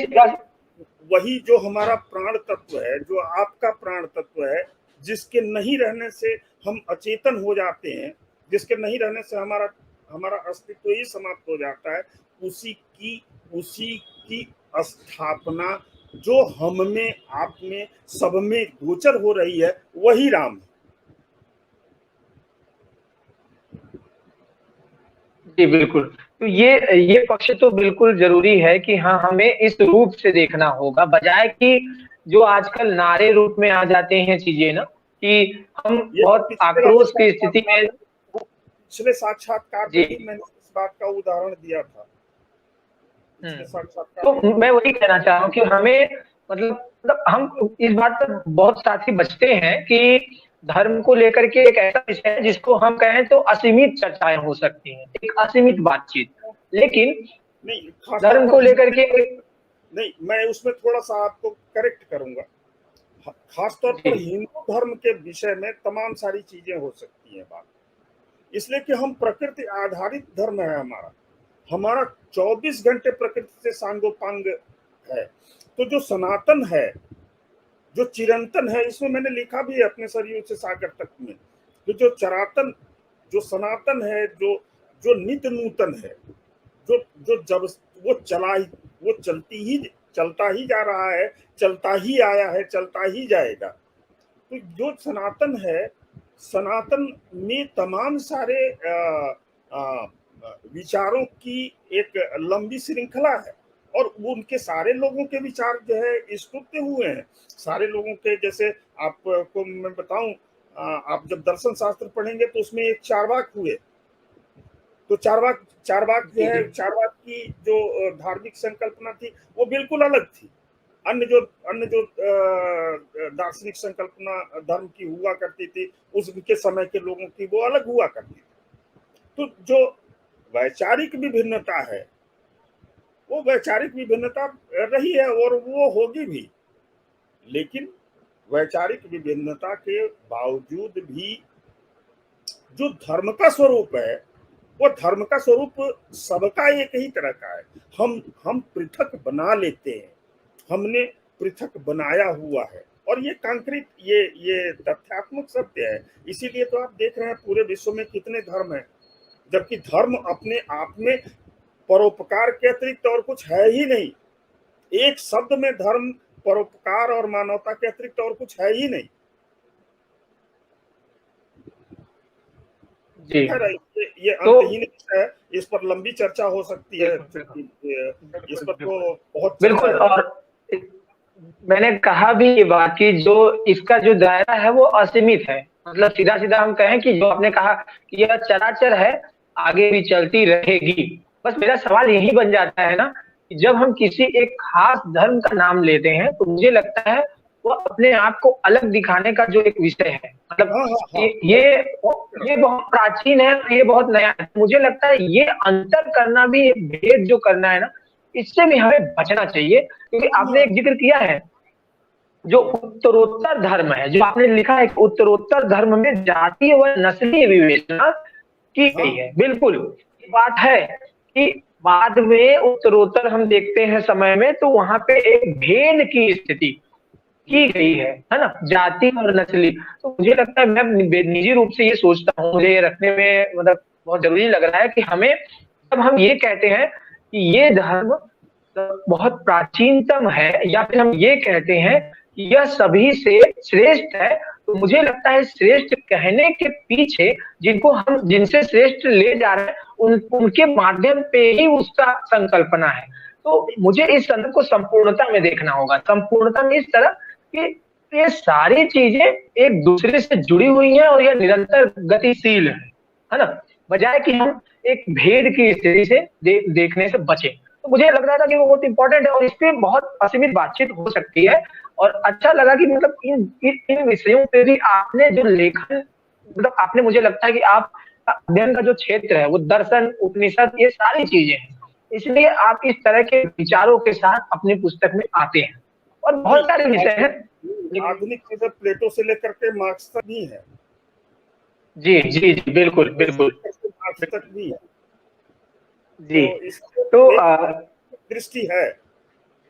वही जो हमारा प्राण तत्व है, जो आपका प्राण तत्व है, जिसके नहीं रहने से हम अचेतन हो जाते हैं, जिसके नहीं रहने से हमारा हमारा अस्तित्व ही समाप्त हो जाता है, उसी की स्थापना जो हम में, आप में, सब में गोचर हो रही है, वही राम है। जी बिल्कुल। तो ये पक्ष तो बिल्कुल जरूरी है कि हाँ, हमें इस रूप से देखना होगा, बजाय कि जो आजकल नारे रूप में आ जाते हैं चीजें ना, कि हम ये तो बहुत पिछले वाले आक्रोश की स्थिति साक्षात्कार में। में, पिछले साक्षात्कार में जी। भी मैंने इस बात का उदाहरण दिया था। पिछले हम्म। साक्षात्कार में तो मैं वही कहना चाह रहा हूँ कि हमें मतलब हम इस बात पर बहुत साथी बचते हैं कि धर्म को लेकर के एक ऐसा विषय है जिसको हम कहें तो असीमित चर्चाएं हो सकती हैं, एक असीमित बातचीत। लेकिन नहीं, खासतौर धर्म पर को लेकर के नहीं, मैं उसमें थोड़ा सा आपको करेक्ट करूंगा। खासतौर जी पर हिंदू धर्म के विषय में तमाम सारी चीजें हो सकती हैं बात, इसलिए कि हम प्रकृति आधारित धर्म है हमारा। हमारा 24 घंटे प्रकृति से सांगोपांग है। तो जो सनातन है, जो चिरंतन है, इसमें मैंने लिखा भी है अपने सरयू से सागर तक में, तो जो चरातन, जो सनातन है, जो जो नित्य नूतन है, जो जो जब वो चला ही, वो चलता ही जा रहा है, चलता ही आया है, चलता ही जाएगा। तो जो सनातन है, सनातन में तमाम सारे विचारों की एक लंबी श्रृंखला है, और वो उनके सारे लोगों के विचार जो है स्तुत्य हुए हैं। सारे लोगों के, जैसे आपको मैं बताऊं, आप जब दर्शन शास्त्र पढ़ेंगे तो उसमें एक चारवाक हुए। तो चारवाक जो जी है, जी चारवाक की जो धार्मिक संकल्पना थी, वो बिल्कुल अलग थी। अन्य जो दार्शनिक संकल्पना धर्म की हुआ करती थी, उसके समय के लोगों की वो अलग हुआ करती थी। तो जो वैचारिक विभिन्नता है, वो वैचारिक विभिन्नता रही है और वो होगी भी। लेकिन वैचारिक विभिन्नता के बावजूद भी जो धर्म का स्वरूप है, वो धर्म का स्वरूप सबका एक ही तरह का है। हम पृथक बना लेते हैं, हमने पृथक बनाया हुआ है, और ये कंक्रीट, ये तथ्यात्मक सत्य है। इसीलिए तो आप देख रहे हैं पूरे विश्व में कितने धर्म हैं, जबकि धर्म अपने आप में परोपकार के अतिरिक्त और कुछ है ही नहीं। एक शब्द में धर्म, परोपकार और मानवता के अतिरिक्त और कुछ है ही नहीं। जी ये तो अंतहीन है, इस पर लंबी चर्चा हो सकती है, इस पर तो बहुत बिल्कुल। और मैंने कहा भी ये बात कि जो इसका जो दायरा है वो असीमित है, मतलब सीधा सीधा हम कहें कि जो आपने कहा कि यह चराचर है, आगे भी चलती रहेगी। बस मेरा सवाल यही बन जाता है ना कि जब हम किसी एक खास धर्म का नाम लेते हैं तो मुझे लगता है वो अपने आप को अलग दिखाने का जो एक विषय है, मतलब ये बहुत प्राचीन है, ये बहुत नया है। मुझे लगता है ये अंतर करना भी, भेद जो करना है ना, इससे भी हमें बचना चाहिए, क्योंकि आपने एक जिक्र किया है जो उत्तरोत्तर धर्म है, जो आपने लिखा है कि उत्तरोत्तर धर्म में जातीय व नस्लीय विवेचना की गई है। बिल्कुल बात है कि बाद में उत्तरोत्तर हम देखते हैं समय में, तो वहां पे एक भेद की स्थिति की गई है ना, जाति और नस्ली। तो मुझे लगता है, मैं निजी रूप से ये सोचता हूँ, मुझे ये रखने में मतलब बहुत जरूरी लग रहा है कि हमें, जब हम ये कहते हैं कि ये धर्म बहुत प्राचीनतम है, या फिर हम ये कहते हैं कि यह सभी से श्रेष्ठ है, तो मुझे लगता है श्रेष्ठ कहने के पीछे जिनसे श्रेष्ठ ले जा रहे हैं उनके माध्यम पे ही उसका संकल्पना है। तो मुझे इस संदर्भ को संपूर्णता में देखना होगा, संपूर्णता में इस तरह कि ये सारी चीजें एक दूसरे से जुड़ी हुई हैं और यह निरंतर गतिशील है ना, बजाय कि हम एक भेद की स्थिति से देखने से बचे। तो मुझे लग रहा था कि वो बहुत इंपॉर्टेंट है और इस पे बहुत असीमित बातचीत हो सकती है। और अच्छा लगा कि मतलब इन विषयों पे भी आपने जो लेखन, मतलब आपने, मुझे लगता है कि आप अध्ययन का जो क्षेत्र है वो दर्शन, उपनिषद, ये सारी चीजें हैं, इसलिए आप इस तरह के विचारों के साथ अपनी पुस्तक में आते हैं। और बहुत सारे विषय हैं, आधुनिक चीजें प्लेटो से लेकर के मार्क्स तक भी है। जी जी जी, बिल्कुल बिल्कुल, मार्क्स तक भी है जी। तो दृष्टि है,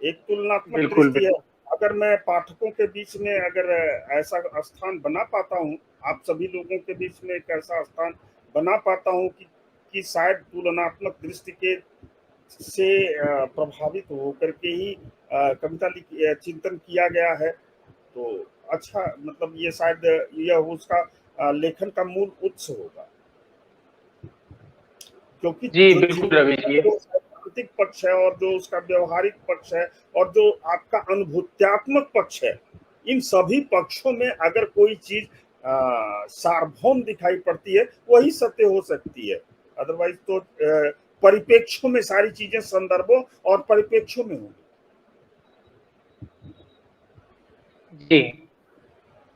एक तुलनात्मक दृष्टि है। अगर मैं पाठकों के बीच में अगर ऐसा स्थान बना पाता हूँ, आप सभी लोगों के बीच में एक ऐसा स्थान बना पाता हूँ कि शायद तुलनात्मक दृष्टि के से प्रभावित होकर के ही कविता चिंतन किया गया है, तो अच्छा, मतलब ये शायद यह उसका लेखन का मूल उत्स होगा, क्योंकि जी बिल्कुल रवि जी, सांस्कृतिक पक्ष है और जो उसका व्यवहारिक पक्ष है और जो आपका अनुभूत्यात्मक पक्ष है, इन सभी पक्षों में अगर कोई चीज सार्वभौम दिखाई पड़ती है, वही सत्य हो सकती है। अदरवाइज तो परिप्रेक्ष्यों में सारी चीजें संदर्भों और परिप्रेक्ष्यों में होंगी। जी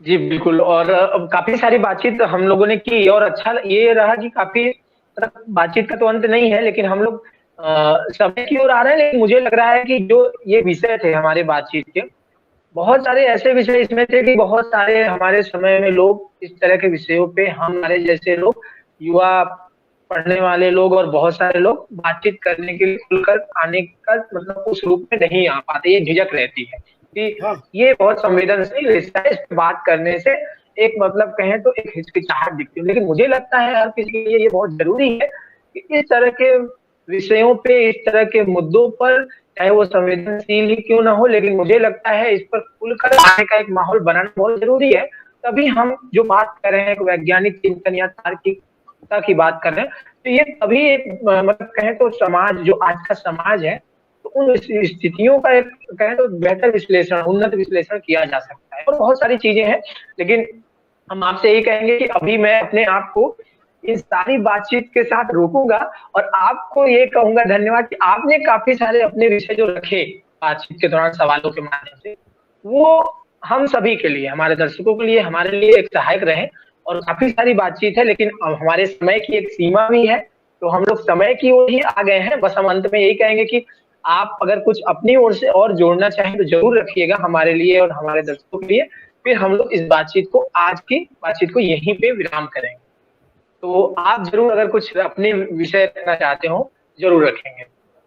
जी बिल्कुल। और अब काफी सारी बातचीत हम लोगों ने की और अच्छा ये रहा कि काफी, बातचीत का तो अंत नहीं है, लेकिन हम लोग समय की ओर आ रहे हैं। लेकिन मुझे लग रहा है कि जो ये विषय थे हमारे बातचीत के, बहुत सारे ऐसे विषय इसमें थे कि बहुत सारे हमारे समय में लोग इस तरह के विषयों पे, हमारे जैसे लोग, युवा पढ़ने वाले लोग और बहुत सारे लोग बातचीत करने के लिए खुलकर आने का, मतलब उस रूप में नहीं आ पाते, ये झिझक रहती है कि ये बहुत संवेदनशील विषय है, इस पे बात करने से एक, मतलब कहें तो एक हिचकिचाहट दिखती है। लेकिन मुझे लगता है हर किसी के लिए ये बहुत जरूरी है कि इस तरह के विषयों पे, इस तरह के मुद्दों पर, चाहे वो संवेदनशील ही क्यों ना हो, लेकिन मुझे लगता है इस पर खुलकर आने का एक माहौल बनाना बहुत जरूरी है। तभी हम जो बात कर रहे हैं एक वैज्ञानिक चिंतन या तार्किकता की बात कर रहे हैं, तो ये तभी एक, मतलब कहें तो समाज, जो आज का समाज है, तो उन स्थितियों का एक, कहें तो बेहतर विश्लेषण, उन्नत विश्लेषण किया जा सकता है। और बहुत सारी चीजें हैं, लेकिन हम आपसे यही कहेंगे कि अभी मैं अपने आप को इन सारी बातचीत के साथ रोकूंगा और आपको ये कहूंगा धन्यवाद कि आपने काफी सारे अपने विषय जो रखे बातचीत के दौरान सवालों के माध्यम से, वो हम सभी के लिए, हमारे दर्शकों के लिए, हमारे लिए एक सहायक रहे। और काफी सारी बातचीत है, लेकिन अब हमारे समय की एक सीमा भी है, तो हम लोग समय की ओर ही आ गए हैं। बस हम अंत में यही कहेंगे कि आप अगर कुछ अपनी ओर से और जोड़ना चाहें तो जरूर रखिएगा हमारे लिए और हमारे दर्शकों के लिए। फिर हम लोग इस बातचीत को, आज की बातचीत को यहीं पे विराम करेंगे। तो आप जरूर अगर कुछ अपने विषय रखना चाहते हो जरूर रखेंगे।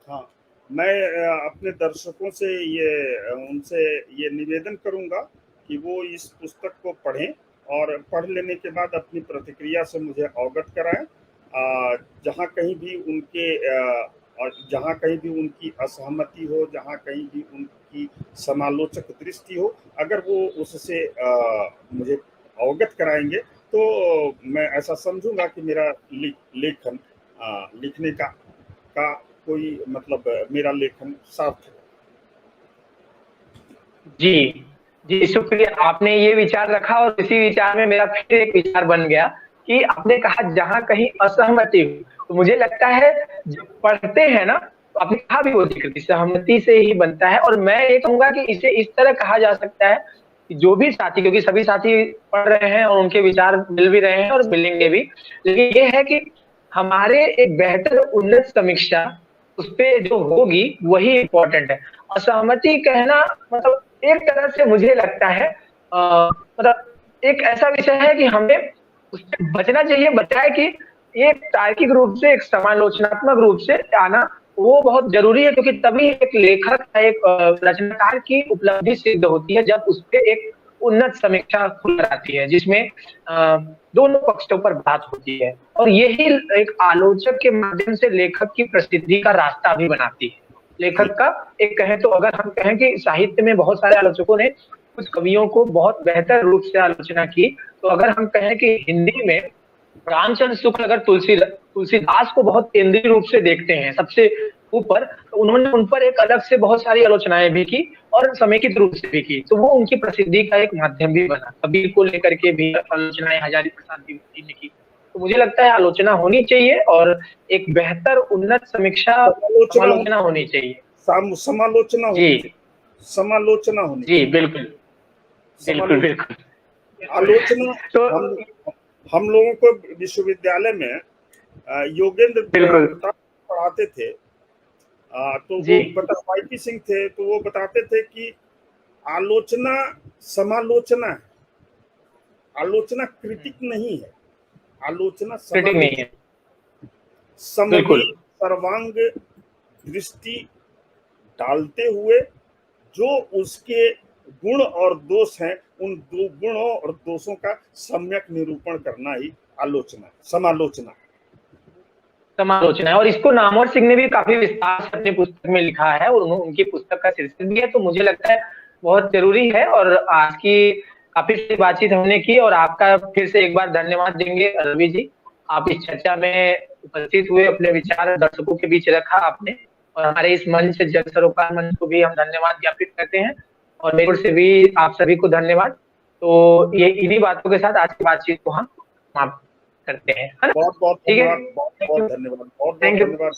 हाँ, मैं अपने दर्शकों से उनसे ये निवेदन करूंगा कि वो इस पुस्तक को पढ़ें और पढ़ लेने के बाद अपनी प्रतिक्रिया से मुझे अवगत कराएं। जहाँ कहीं भी जहाँ कहीं भी उनकी असहमति हो, जहाँ कहीं भी उनकी समालोचक दृष्टि हो, अगर वो उससे मुझे अवगत कराएंगे तो मैं ऐसा समझूंगा कि मेरा लेखन लिखने का कोई मतलब मेरा लेखन सार्थक। जी, जी शुक्रिया। आपने ये विचार रखा और इसी विचार में मेरा फिर एक विचार बन गया कि आपने कहा जहाँ कहीं असहमति हो, तो मुझे लगता है जब पढ़ते हैं ना, तो आपने कहा भी वो जिक्र सहमति से ही बनता है। और मैं ये कहूंगा कि इसे इस तरह कहा जा सकता है कि जो भी साथी, क्योंकि सभी साथी पढ़ रहे हैं और उनके विचार मिल भी रहे हैं और मिलेंगे भी, लेकिन ये है कि हमारे एक बेहतर उन्नत समीक्षा उस पे जो होगी वही इम्पोर्टेंट है। असहमति कहना मतलब एक तरह से मुझे लगता है मतलब एक ऐसा विषय है कि हमें उससे बचना चाहिए, बचाए कि एक तार्किक रूप से, एक समालोचनात्मक रूप से आना वो बहुत जरूरी है। क्योंकि तभी एक लेखक, एक रचनाकार की उपलब्धि सिद्ध होती है जब उस पर एक उन्नत समीक्षा खुल आती है, जिसमें दोनों पक्षों पर बात होती है। और यही एक आलोचक के माध्यम से लेखक की प्रसिद्धि का रास्ता भी बनाती है। लेखक का एक कहें तो, अगर हम कहें कि साहित्य में बहुत सारे आलोचकों ने कुछ कवियों को बहुत बेहतर रूप से आलोचना की, तो अगर हम कहें कि हिंदी में रामचंद्र शुक्ल अगर तुलसीदास को बहुत केंद्रीय रूप से देखते हैं सबसे ऊपर, तो उन्होंने उन पर एक अलग से बहुत सारी आलोचनाएं भी की और समेकित रूप से भी की, तो वो उनकी प्रसिद्धि का एक माध्यम भी बना। कबीर को लेकर के भी आलोचनाएं हजारी प्रसाद द्विवेदी ने की। तो मुझे लगता है आलोचना होनी चाहिए और एक बेहतर उन्नत समीक्षा समालोचना होनी चाहिए। समालोचना होनी चाहिए, समालोचना होनी जी चाहिए। बिल्कुल बिल्कुल बिल्कुल। आलोचना तो हम लोगों को विश्वविद्यालय में योगेंद्र प्रताप पढ़ाते थे, तो वो वाईपी सिंह थे, तो वो बताते थे कि आलोचना समालोचना है, आलोचना क्रिटिक नहीं है, आलोचना नहीं है। समवेत सर्वांग दृष्टि डालते हुए जो उसके गुण और दोष हैं, उन दो गुणों और दोषों का सम्यक निरूपण करना ही आलोचना, समालोचना है। और इसको नामवर सिंह ने भी काफी विस्तार से अपनी पुस्तक में लिखा है और उनकी पुस्तक का शीर्षक भी है। तो मुझे लगता है बहुत जरूरी है। और आज की काफी बातचीत हमने की और आपका फिर से एक बार धन्यवाद देंगे रवि जी। आप इस चर्चा में उपस्थित हुए, अपने विचार दर्शकों के बीच रखा आपने, और हमारे इस मंच, जन सरोकार मंच को भी हम धन्यवाद ज्ञापित करते हैं और मेरी ओर से भी आप सभी को धन्यवाद। तो ये इन्हीं बातों के साथ आज की बातचीत को हम समाप्त करते हैं। बहुत बहुत धन्यवाद, बहुत बहुत धन्यवाद, बहुत बहुत धन्यवाद।